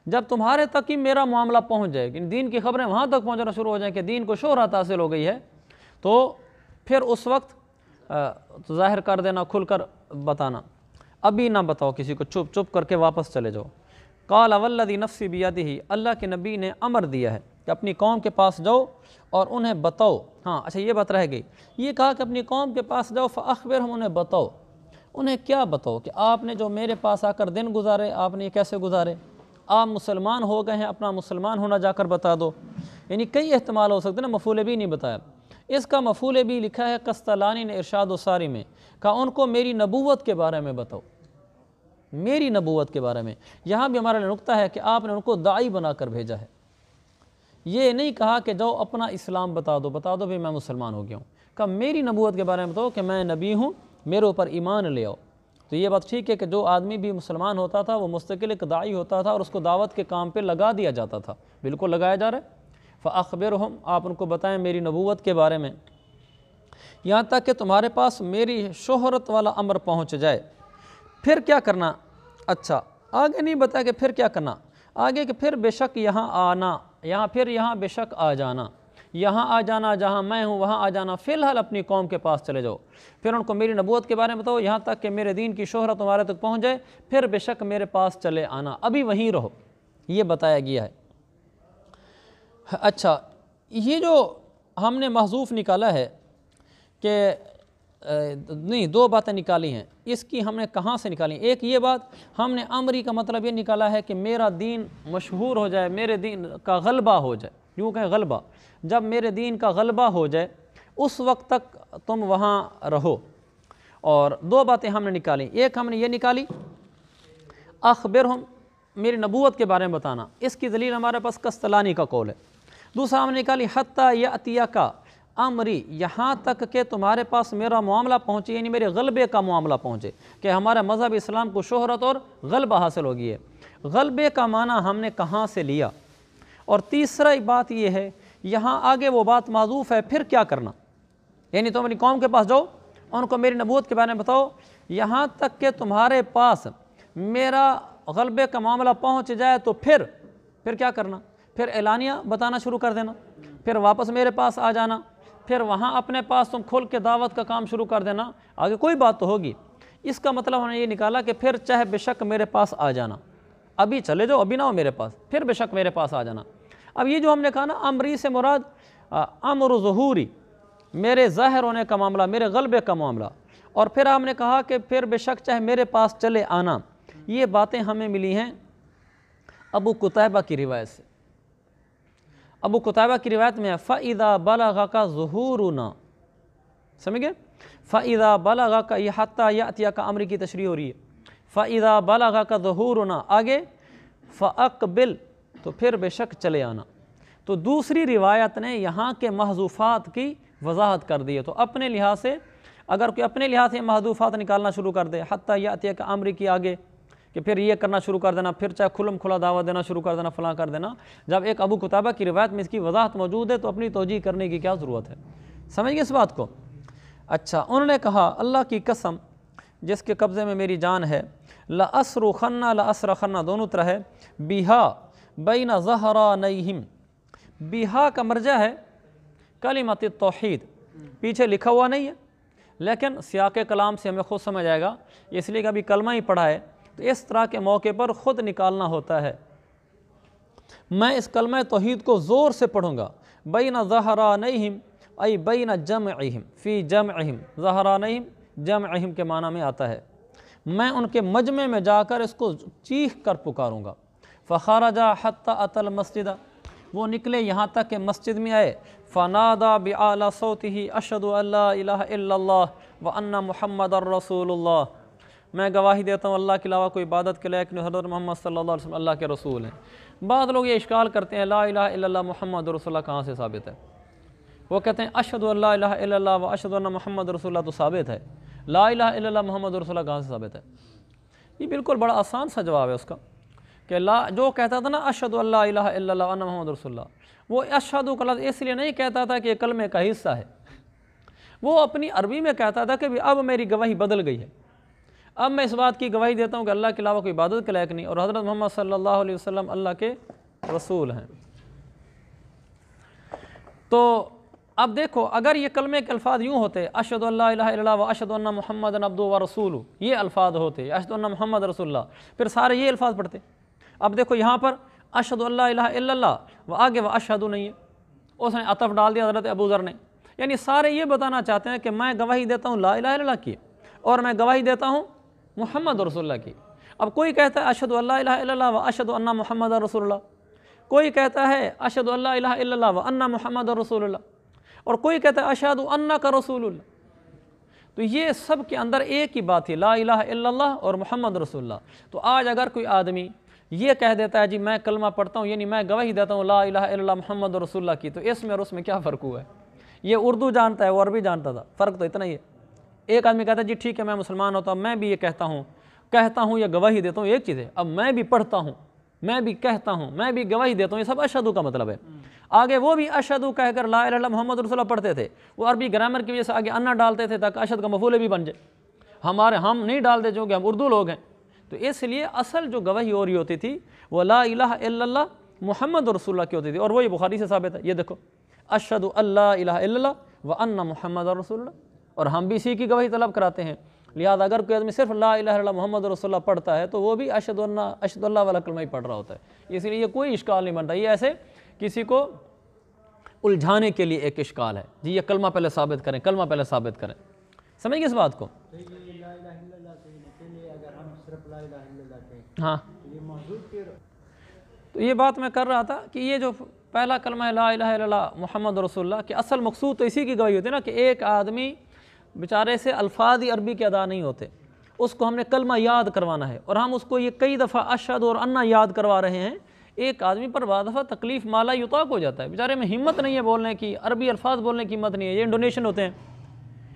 جب تمہارے تک ہی میرا معاملہ پہنچ جائے کہ دین کی خبریں وہاں تک پہنچنا شروع ہو جائیں کہ دین کو شہرت حاصل ہو گئی ہے، تو پھر اس وقت ظاہر کر دینا، کھل کر بتانا، ابھی نہ بتاؤ کسی کو، چپ چپ کر کے واپس چلے جاؤ۔ قال والذی نفسی بیدہ، اللہ کے نبی نے امر دیا ہے کہ اپنی قوم کے پاس جاؤ اور انہیں بتاؤ۔ ہاں اچھا یہ بات رہ گئی، یہ کہا کہ اپنی قوم کے پاس جاؤ فاخبرہم، انہیں بتاؤ۔ انہیں کیا بتاؤ؟ کہ آپ نے جو میرے پاس آ کر دن گزارے، آپ نے یہ کیسے گزارے؟ آپ مسلمان ہو گئے ہیں، اپنا مسلمان ہونا جا کر بتا دو۔ یعنی کئی احتمال ہو سکتے ہیں نا، مفعول بھی نہیں بتایا، اس کا مفعول بھی لکھا ہے قسطلانی نے ارشاد الساری میں، کہا ان کو میری نبوت کے بارے میں بتاؤ، میری نبوت کے بارے میں۔ یہاں بھی ہمارا نقطہ ہے کہ آپ نے ان کو داعی بنا کر بھیجا ہے، یہ نہیں کہا کہ جاؤ اپنا اسلام بتا دو بھی میں مسلمان ہو گیا ہوں، کہا میری نبوت کے بارے میں بتاؤ کہ میں نبی ہوں، میرے اوپر ایمان لے آؤ۔ تو یہ بات ٹھیک ہے کہ جو آدمی بھی مسلمان ہوتا تھا وہ مستقل ایک داعی ہوتا تھا اور اس کو دعوت کے کام پہ لگا دیا جاتا تھا، بالکل لگایا جا رہا ہے۔ فاخبرہم، آپ ان کو بتائیں میری نبوت کے بارے میں، یہاں تک کہ تمہارے پاس میری شہرت والا امر پہنچ جائے۔ پھر کیا کرنا؟ اچھا آگے نہیں بتایا کہ پھر کیا کرنا، آگے کہ پھر بے شک یہاں آنا، یہاں بے شک آ جانا، یہاں آ جانا جہاں میں ہوں وہاں آ جانا، فی الحال اپنی قوم کے پاس چلے جاؤ، پھر ان کو میری نبوت کے بارے میں بتاؤ یہاں تک کہ میرے دین کی شہرت تمہارے تک پہنچ جائے، پھر بے شک میرے پاس چلے آنا، ابھی وہیں رہو، یہ بتایا گیا ہے۔ اچھا یہ جو ہم نے محذوف نکالا ہے کہ نہیں، دو باتیں نکالی ہیں اس کی، ہم نے کہاں سے نکالی؟ ایک یہ بات، ہم نے امری کا مطلب یہ نکالا ہے کہ میرا دین مشہور ہو جائے، میرے دین کا غلبہ ہو جائے، یوں کہیں غلبہ، جب میرے دین کا غلبہ ہو جائے اس وقت تک تم وہاں رہو۔ اور دو باتیں ہم نے نکالی، ایک ہم نے یہ نکالی اخبرہم، میری نبوت کے بارے میں بتانا، اس کی دلیل ہمارے پاس کستلانی کا قول ہے۔ دوسرا ہم نے نکالی حتیٰ یأتیک امری، یہاں تک کہ تمہارے پاس میرا معاملہ پہنچے، یعنی میرے غلبے کا معاملہ پہنچے، کہ ہمارا مذہب اسلام کو شہرت اور غلبہ حاصل ہو گئی ہے۔ غلبے کا معنی ہم نے کہاں سے لیا؟ اور تیسری بات یہ ہے، یہاں آگے وہ بات معذوف ہے، پھر کیا کرنا؟ یعنی تم اپنی قوم کے پاس جاؤ، ان کو میری نبوت کے بارے میں بتاؤ، یہاں تک کہ تمہارے پاس میرا غلبے کا معاملہ پہنچ جائے تو پھر کیا کرنا؟ پھر اعلانیہ بتانا شروع کر دینا، پھر واپس میرے پاس آ جانا، پھر وہاں اپنے پاس تم کھول کے دعوت کا کام شروع کر دینا، آگے کوئی بات تو ہوگی۔ اس کا مطلب ہم نے یہ نکالا کہ پھر چاہے بے شک میرے پاس آ جانا، ابھی چلے جاؤ، ابھی نہ ہو میرے پاس، پھر بے شک میرے پاس آ جانا۔ اب یہ جو ہم نے کہا نا امری سے مراد امر ظہوری، میرے ظاہر ہونے کا معاملہ، میرے غلبے کا معاملہ، اور پھر ہم نے کہا کہ پھر بے شک چاہے میرے پاس چلے آنا، یہ باتیں ہمیں ملی ہیں ابو قتیبہ کی روایت سے۔ ابو قتیبہ کی روایت میں ہے فَإِذَا بَلَغَكَ ظُهُورُنَا، سمجھ گئے؟ فَإِذَا بَلَغَكَ، یہ حتیٰ یأتیک امری کی تشریح ہو رہی ہے، فَإِذَا بَلَغَكَ ظُهُورُنَا، آگے فَأَقْبِلْ، تو پھر بے شک چلے آنا۔ تو دوسری روایت نے یہاں کے محذوفات کی وضاحت کر دی ہے۔ تو اپنے لحاظ سے اگر کوئی اپنے لحاظ سے محذوفات نکالنا شروع کر دے، حتیٰ یأتیک امری کی آگے، کہ پھر یہ کرنا شروع کر دینا، پھر چاہے کھلم کھلا دعوت دینا شروع کر دینا، فلاں کر دینا، جب ایک ابو قتیبہ کی روایت میں اس کی وضاحت موجود ہے تو اپنی توجیہ کرنے کی کیا ضرورت ہے؟ سمجھ گئے اس بات کو؟ اچھا، انہوں نے کہا اللہ کی قسم جس کے قبضے میں میری جان ہے، لَأَصْرُخَنَّ لَأَصْرَخَنَّ، دونوں طرح ہے، بِهَا بَيْنَ ظَهْرَانَيْهِمْ، بیہا کا مرجع ہے کلمۃ التوحید، پیچھے لکھا ہوا نہیں ہے لیکن سیاق کلام سے ہمیں خود سمجھ آئے گا، اس لیے کہ ابھی کلمہ ہی پڑھا ہے تو اس طرح کے موقع پر خود نکالنا ہوتا ہے۔ میں اس کلمہ توحید کو زور سے پڑھوں گا، بین ظہرانیہم ای بین جمعہم، فی جمعہم، ظہرانیہم جمعہم کے معنی میں آتا ہے، میں ان کے مجمع میں جا کر اس کو چیخ کر پکاروں گا۔ فخرجا حتی اتی المسجد، وہ نکلے یہاں تک کہ مسجد میں آئے، فنادا بِأَعْلَى صَوْتِهِ اشہد ان لا الہ الا اللہ وان محمد الرسول اللہ، میں گواہی دیتا ہوں اللہ کے علاوہ کوئی عبادت کے لائق نہیں، حضرت محمد صلی اللہ علیہ وسلم اللہ کے رسول ہیں۔ بعض لوگ یہ اشکال کرتے ہیں لا الہ الا اللہ محمد رسول اللہ کہاں سے ثابت ہے؟ وہ کہتے ہیں اشہد ان لا الہ الا اللہ و اشہد ان محمد رسول اللہ تو ثابت ہے، لا الہ الا اللہ محمد رسول اللہ کہاں سے ثابت ہے؟ یہ بالکل بڑا آسان سا جواب ہے اس کا، کہ جو کہتا تھا نا اشہد ان لا الہ الا اللہ وان محمد رسول اللہ، وہ اشہد کا لفظ اس لیے نہیں کہتا تھا کہ یہ کلمے کا حصہ ہے، وہ اپنی عربی میں کہتا تھا کہ اب میری گواہی بدل گئی ہے، اب میں اس بات کی گواہی دیتا ہوں کہ اللہ کے علاوہ کوئی عبادت کے لائق نہیں اور حضرت محمد صلی اللہ علیہ وسلم اللہ کے رسول ہیں۔ تو اب دیکھو اگر یہ کلمے کے الفاظ یوں ہوتے اشہد ان لا الہ الا اللہ و اشہد ان محمد عبدہ و رسولہ، یہ الفاظ ہوتے اشہد ان محمد رسول اللہ، پھر سارے یہ الفاظ پڑھتے۔ اب دیکھو یہاں پر اشہد ان لا الہ الا اللہ و آگے و اشہد نہیں ہے، اس نے عطف ڈال دیا حضرت ابو ذر نے، یعنی سارے یہ بتانا چاہتے ہیں کہ میں گواہی دیتا ہوں لا الہ الا اللہ کی اور میں گواہی دیتا ہوں محمد رسول اللہ کی۔ اب کوئی کہتا ہے اشہد ان لا الہ الا اللہ و اشہد ان محمد رسول اللہ، کوئی کہتا ہے اشہد ان لا الہ الا اللہ و ان محمد رسول اللہ، اور کوئی کہتا ہے اشہد انک رسول اللہ۔ تو یہ سب کے اندر ایک ہی بات ہے، لا الہ الا اللہ اور محمد رسول اللہ۔ تو آج اگر کوئی آدمی یہ کہہ دیتا ہے جی میں کلمہ پڑھتا ہوں یعنی میں گواہی دیتا ہوں لا الہ الا اللہ محمد رسول اللہ کی، تو اس میں اور اس میں کیا فرق ہوا ہے؟ یہ اردو جانتا ہے، وہ عربی جانتا تھا، فرق تو اتنا ہی ہے۔ ایک آدمی کہتا ہے جی ٹھیک ہے میں مسلمان ہوتا ہوں، میں بھی یہ کہتا ہوں یا گواہی دیتا ہوں، ایک چیز ہے، اب میں بھی پڑھتا ہوں، میں بھی کہتا ہوں، میں بھی گواہی دیتا ہوں، یہ سب اشہدو کا مطلب ہے۔ آگے وہ بھی اشہدو کہہ کر لا الہ الا اللہ محمد رسول اللہ پڑھتے تھے، وہ عربی گرامر کی وجہ سے آگے انا ڈالتے تھے تاکہ اشہد کا مفعول بھی بن جائے، ہم نہیں ڈالتے چونکہ ہم اردو لوگ ہیں، تو اس لیے اصل جو گواہی ہو رہی ہوتی تھی وہ لا الہ الا اللہ محمد رسول اللہ کی ہوتی تھی، اور وہ یہ بخاری سے ثابت ہے، یہ دیکھو اشہد ان لا الہ الا اللہ وان محمد رسول اللہ، اور ہم بھی اسی کی گواہی طلب کراتے ہیں۔ لہذا اگر کوئی آدمی صرف لا الہ الا اللہ محمد رسول اللہ پڑھتا ہے تو وہ بھی اشہد اللہ والا کلمہ ہی پڑھ رہا ہوتا ہے، اس لیے یہ کوئی اشکال نہیں بنتا۔ یہ ایسے کسی کو الجھانے کے لیے ایک اشکال ہے جی یہ کلمہ پہلے ثابت کریں، کلمہ پہلے ثابت کریں، سمجھ گئے اس بات کو؟ ہاں تو یہ بات میں کر رہا تھا کہ یہ جو پہلا کلمہ ہے لا الہ الا اللہ محمد رسول اللہ کہ اصل مقصود تو اسی کی گواہی ہوتی ہے نا کہ ایک آدمی بیچارے سے الفاظ ہی عربی کے ادا نہیں ہوتے، اس کو ہم نے کلمہ یاد کروانا ہے، اور ہم اس کو یہ کئی دفعہ اشہد اور انا یاد کروا رہے ہیں۔ ایک آدمی پر بعض دفعہ تکلیف مالا یطاق ہو جاتا ہے، بیچارے میں ہمت نہیں ہے بولنے کی، عربی الفاظ بولنے کی ہمت نہیں ہے، یہ انڈونیشین ہوتے ہیں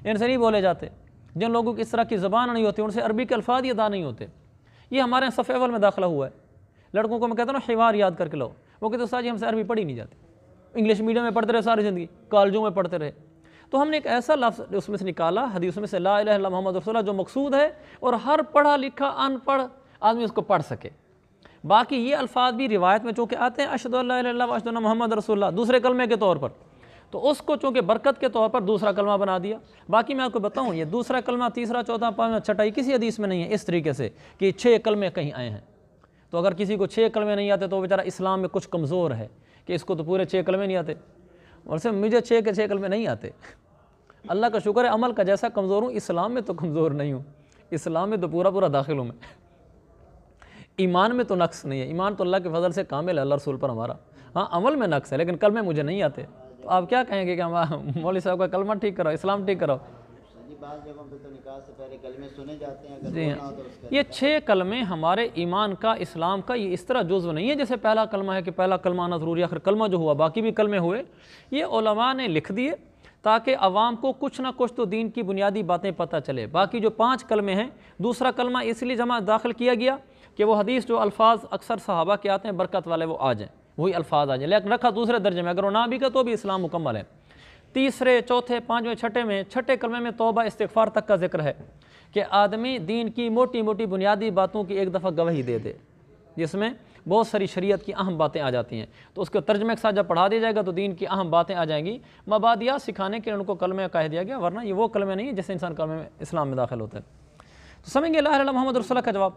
ان سے نہیں بولے جاتے، جن لوگوں کی اس طرح کی زبان نہیں ہوتی ان سے عربی کے الفاظ ہی ادا نہیں ہوتے۔ یہ ہمارے صف اول میں داخلہ ہوا ہے، لڑکوں کو میں کہتا ہوں نا حوار یاد کر کے لاؤ، وہ کہتے ہیں استاد جی ہم سے عربی پڑھی نہیں جاتی، انگلش میڈیم میں پڑھتے رہے ساری زندگی، کالجوں میں پڑھتے رہے۔ تو ہم نے ایک ایسا لفظ اس میں سے نکالا حدیث میں سے لا الہ الا اللہ محمد رسول اللہ جو مقصود ہے اور ہر پڑھا لکھا ان پڑھ آدمی اس کو پڑھ سکے۔ باقی یہ الفاظ بھی روایت میں چونکہ آتے ہیں اشہد ان لا الہ الا اللہ واشہد ان محمد رسول اللہ دوسرے کلمے کے طور پر، تو اس کو چونکہ برکت کے طور پر دوسرا کلمہ بنا دیا۔ باقی میں آپ کو بتاؤں یہ دوسرا کلمہ تیسرا چوتھا پانچواں چھٹا کسی حدیث میں نہیں ہے اس طریقے سے کہ 6 کلمے کہیں آئے ہیں۔ تو اگر کسی کو 6 کلمے نہیں آتے تو وہ بیچارہ اسلام میں کچھ کمزور ہے کہ اس کو تو پورے 6 کلمے نہیں آتے، اور صرف مجھے 6 کے 6 کلمے نہیں آتے، اللہ کا شکر ہے عمل کا جیسا کمزور ہوں اسلام میں تو کمزور نہیں ہوں، اسلام میں تو پورا داخل ہوں میں، ایمان میں تو نقص نہیں ہے، ایمان تو اللہ کے فضل سے کامل ہے اللہ رسول پر ہمارا، ہاں عمل میں نقص ہے لیکن کلمے مجھے نہیں آتے۔ تو آپ کیا کہیں گے کہ مولوی صاحب کا کلمہ ٹھیک کراؤ، اسلام ٹھیک کراؤ؟ بعض جگہوں پہ تو نکاح سے پہلے کلمے سنے جاتے ہیں، اگر جی بولنا ہو تو اس کا یہ 6 کلمے ہمارے ایمان کا اسلام کا یہ اس طرح جزو نہیں ہے جیسے پہلا کلمہ ہے کہ پہلا کلمہ آنا ضروری ہے، آخر کلمہ جو ہوا باقی بھی کلمے ہوئے، یہ علماء نے لکھ دیے تاکہ عوام کو کچھ نہ کچھ تو دین کی بنیادی باتیں پتہ چلے۔ باقی جو 5 کلمے ہیں دوسرا کلمہ اس لیے جمع داخل کیا گیا کہ وہ حدیث جو الفاظ اکثر صحابہ کے آتے ہیں برکت والے وہ آ جائیں، وہی الفاظ آ جائیں، لیکن رکھا دوسرے درجے میں، اگر وہ نہ بھی کا تو بھی اسلام مکمل ہے۔ تیسرے چوتھے پانچویں چھٹے میں چھٹے کلمے میں توبہ استغفار تک کا ذکر ہے کہ آدمی دین کی موٹی موٹی بنیادی باتوں کی ایک دفعہ گواہی دے دے جس میں بہت ساری شریعت کی اہم باتیں آ جاتی ہیں، تو اس کے ترجمے کے ساتھ جب پڑھا دیا جائے گا تو دین کی اہم باتیں آ جائیں گی۔ مبادیات سکھانے کے لیے ان کو کلمہ کہہ دیا گیا، ورنہ یہ وہ کلمے نہیں ہیں جس سے انسان کلمے میں اسلام میں داخل ہوتا ہے۔ تو سمجھ گے لا الہ الا اللہ محمد رسول اللہ کا جواب؟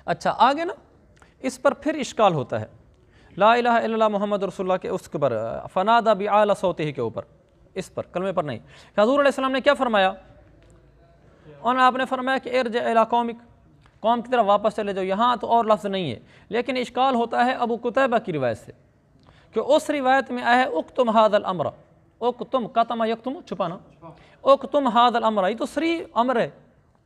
اچھا آگے نا اس پر پھر اشکال ہوتا ہے لا الہ الا اللہ محمد رسول اللہ کے اس کے پر فنادى بأعلى صوته کے اوپر، اس پر کلمے پر نہیں۔ حضور علیہ السلام نے کیا فرمایا؟ اور آپ نے فرمایا کہ ارجع الی قومک، قوم کی طرف واپس چلے جاؤ، یہاں تو اور لفظ نہیں ہے، لیکن اشکال ہوتا ہے ابو قتیبہ کی روایت سے کہ اس روایت میں آیا ہے اکتم ھذا الامر، اکتم کتم یکتم چھپانا، اکتم ھذا الامر، یہ تو صریح امر ہے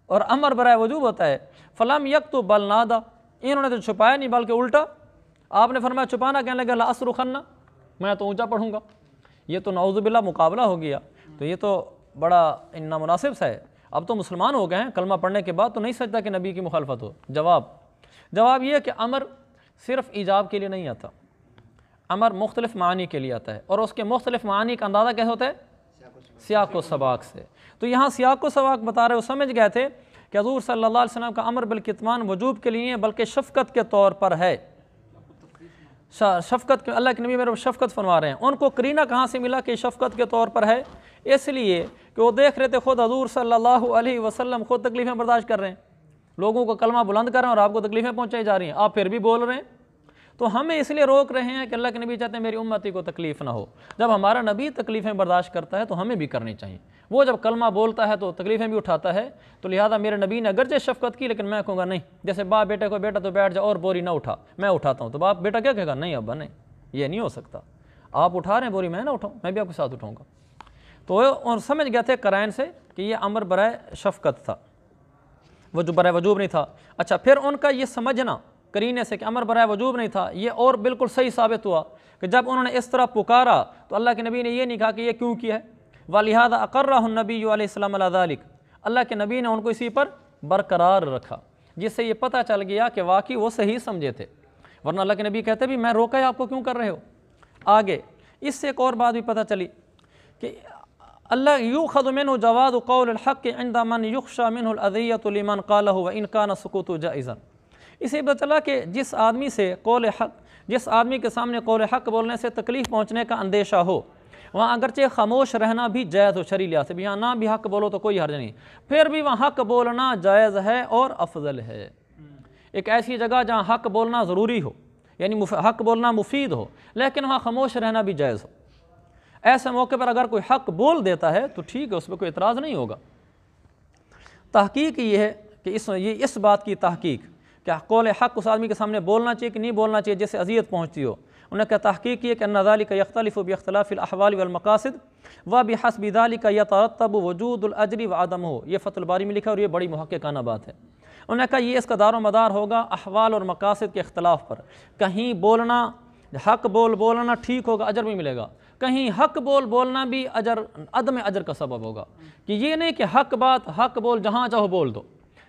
اور امر برائے وجوب ہوتا ہے، فلم یکتب بل نادى، انہوں نے تو چھپایا نہیں بلکہ الٹا آپ نے فرمایا چھپانا، کہنے لگا لأصرخن، میں تو اونچا پڑھوں گا، یہ تو نعوذ باللہ مقابلہ ہو گیا، تو یہ تو بڑا نامناسب سا ہے، اب تو مسلمان ہو گئے ہیں کلمہ پڑھنے کے بعد تو نہیں سجتا کہ نبی کی مخالفت ہو۔ جواب یہ ہے کہ امر صرف ایجاب کے لیے نہیں آتا، امر مختلف معانی کے لیے آتا ہے، اور اس کے مختلف معانی کا اندازہ کیسے ہوتا ہے؟ سیاق و سباق سے۔ تو یہاں سیاق و سباق بتا رہے ہو، سمجھ گئے تھے کہ حضور صلی اللہ علیہ وسلم کا امر بالکتمان وجوب کے لیے بلکہ شفقت کے طور پر ہے، شفقت کے، اللہ کے نبی میرے شفقت فرما رہے ہیں، ان کو قرینہ کہاں سے ملا کہ شفقت کے طور پر ہے؟ اس لیے کہ وہ دیکھ رہے تھے خود حضور صلی اللہ علیہ وسلم خود تکلیفیں برداشت کر رہے ہیں، لوگوں کو کلمہ بلند کر رہے ہیں اور آپ کو تکلیفیں پہنچائی جا رہی ہیں، آپ پھر بھی بول رہے ہیں، تو ہمیں اس لیے روک رہے ہیں کہ اللہ کے نبی چاہتے ہیں میری امتی کو تکلیف نہ ہو۔ جب ہمارا نبی تکلیفیں برداشت کرتا ہے تو ہمیں بھی کرنی چاہیے، وہ جب کلمہ بولتا ہے تو تکلیفیں بھی اٹھاتا ہے، تو لہذا میرے نبی نے اگرچہ شفقت کی لیکن میں کہوں گا نہیں، جیسے باپ بیٹے کو بیٹا تو بیٹھ جا اور بوری نہ اٹھا، میں اٹھاتا ہوں، تو باپ بیٹا کیا کہے گا؟ نہیں ابا نہیں، یہ نہیں ہو سکتا، آپ اٹھا رہے ہیں بوری، میں نہ اٹھاؤں، میں بھی آپ کے ساتھ اٹھاؤں گا۔ تو اور سمجھ گئے تھے قرائن سے کہ یہ امر برائے شفقت تھا، وہ جو برائے وجوب نہیں تھا۔ اچھا پھر ان کا یہ سمجھنا قرینے سے کہ امر برائے وجوب نہیں تھا، یہ اور بالکل صحیح ثابت ہوا کہ جب انہوں نے اس طرح پکارا تو اللہ کے نبی نے یہ نہیں کہا کہ یہ کیوں کیا ہے، وَلِهَذَا أَقَرَّهُ النَّبِيُّ عَلَيْهِ السَّلَامُ عَلَى ذَلِكَ، اللہ کے نبی نے ان کو اسی پر برقرار رکھا، جس سے یہ پتہ چل گیا کہ واقعی وہ صحیح سمجھے تھے، ورنہ اللہ کے نبی کہتے بھی میں روکا ہے آپ کو کیوں کر رہے ہو۔ آگے اس سے ایک اور بات بھی پتہ چلی کہ اللہ یؤخذ منہ جواز قول الحق عند من یخشى منہ الاذیۃ لمن قالہ وان کان السکوت جائزا، اسے پتہ چلا کہ جس آدمی سے قول حق، جس آدمی کے سامنے قول حق بولنے سے تکلیف پہنچنے کا اندیشہ ہو، وہاں اگرچہ خاموش رہنا بھی جائز ہو شرعی لحاظ سے، بھی یہاں نہ بھی حق بولو تو کوئی حرج نہیں، پھر بھی وہاں حق بولنا جائز ہے اور افضل ہے۔ ایک ایسی جگہ جہاں حق بولنا ضروری ہو، یعنی حق بولنا مفید ہو، لیکن وہاں خاموش رہنا بھی جائز ہو، ایسے موقع پر اگر کوئی حق بول دیتا ہے تو ٹھیک ہے، اس پہ کوئی اعتراض نہیں ہوگا۔ تحقیق یہ ہے کہ اس بات کی تحقیق کہ قول حق اس آدمی کے سامنے بولنا چاہیے کہ نہیں بولنا چاہیے جس سے اذیت پہنچتی ہو، انہوں نے کہا تحقیق یہ کہ ان ذلک یختلف باختلاف الاحوال والمقاصد وبحسب ذلک یترتب وجود الاجر وعدمہ، یہ فتح الباری میں لکھا اور یہ بڑی محققانہ بات ہے۔ انہوں نے کہا یہ اس کا دار و مدار ہوگا احوال اور مقاصد کے اختلاف پر، کہیں بولنا حق بولنا ٹھیک ہوگا، اجر بھی ملے گا، کہیں حق بولنا بھی عدم اجر کا سبب ہوگا، کہ یہ نہیں کہ حق بول جہاں چاہو بول دو،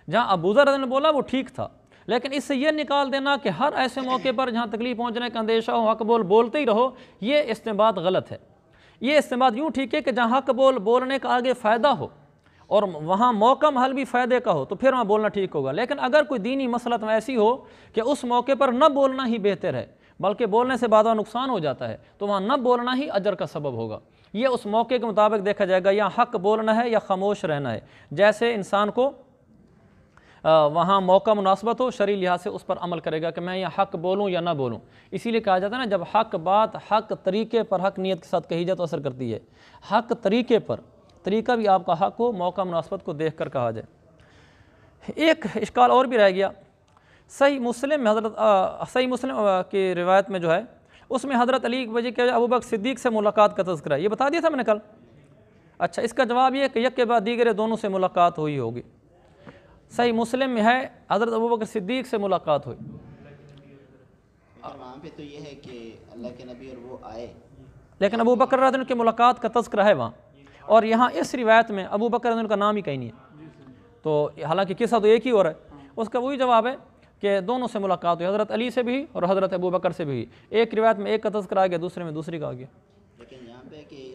جہاں ابو ذر نے بولا وہ ٹھیک تھا، لیکن اس سے یہ نکال دینا کہ ہر ایسے موقع پر جہاں تکلیف پہنچنے کا اندیشہ ہو حق بولتے ہی رہو، یہ استنباط غلط ہے۔ یہ استنباط یوں ٹھیک ہے کہ جہاں حق بولنے کا آگے فائدہ ہو اور وہاں موقع محل بھی فائدے کا ہو تو پھر وہاں بولنا ٹھیک ہوگا، لیکن اگر کوئی دینی مسئلہ ایسی ہو کہ اس موقع پر نہ بولنا ہی بہتر ہے بلکہ بولنے سے بعد نقصان ہو جاتا ہے تو وہاں نہ بولنا ہی اجر کا سبب ہوگا۔ یہ اس موقع کے مطابق دیکھا جائے گا، یا حق بولنا ہے یا خاموش رہنا ہے، جیسے انسان کو وہاں موقع مناسبت ہو شرعی لحاظ سے اس پر عمل کرے گا کہ میں یہ حق بولوں یا نہ بولوں۔ اسی لیے کہا جاتا ہے نا، جب حق بات حق طریقے پر حق نیت کے ساتھ کہی جائے تو اثر کرتی ہے، حق طریقے پر، طریقہ بھی آپ کا حق ہو، موقع مناسبت کو دیکھ کر کہا جائے۔ ایک اشکال اور بھی رہ گیا، صحیح مسلم کی روایت میں جو ہے اس میں حضرت علی کی وجہ کہ ابوبکر صدیق سے ملاقات کا تذکرہ ہے، یہ بتا دیا تھا میں نے کل۔ اچھا، اس کا جواب یہ ہے کہ یک کے بعد دیگر دونوں سے ملاقات ہوئی ہوگی۔ صحیح مسلم میں ہے حضرت ابوبکر صدیق سے ملاقات ہوئی، وہاں پہ تو یہ ہے کہ اللہ کے نبی اور وہ آئے، لیکن ابوبکر رضی اللہ عنہ کی ملاقات کا تذکرہ ہے وہاں، اور یہاں اس روایت میں ابوبکر رضی اللہ عنہ کا نام ہی کہیں نہیں ہے، تو حالانکہ قصہ تو ایک ہی ہو رہا ہے۔ اس کا وہی جواب ہے کہ دونوں سے ملاقات ہوئی، حضرت علی سے بھی اور حضرت ابوبکر سے بھی، ایک روایت میں ایک کا تذکرہ آ گیا، دوسرے میں دوسری کا آ گیا۔ لیکن یہاں پہ کہ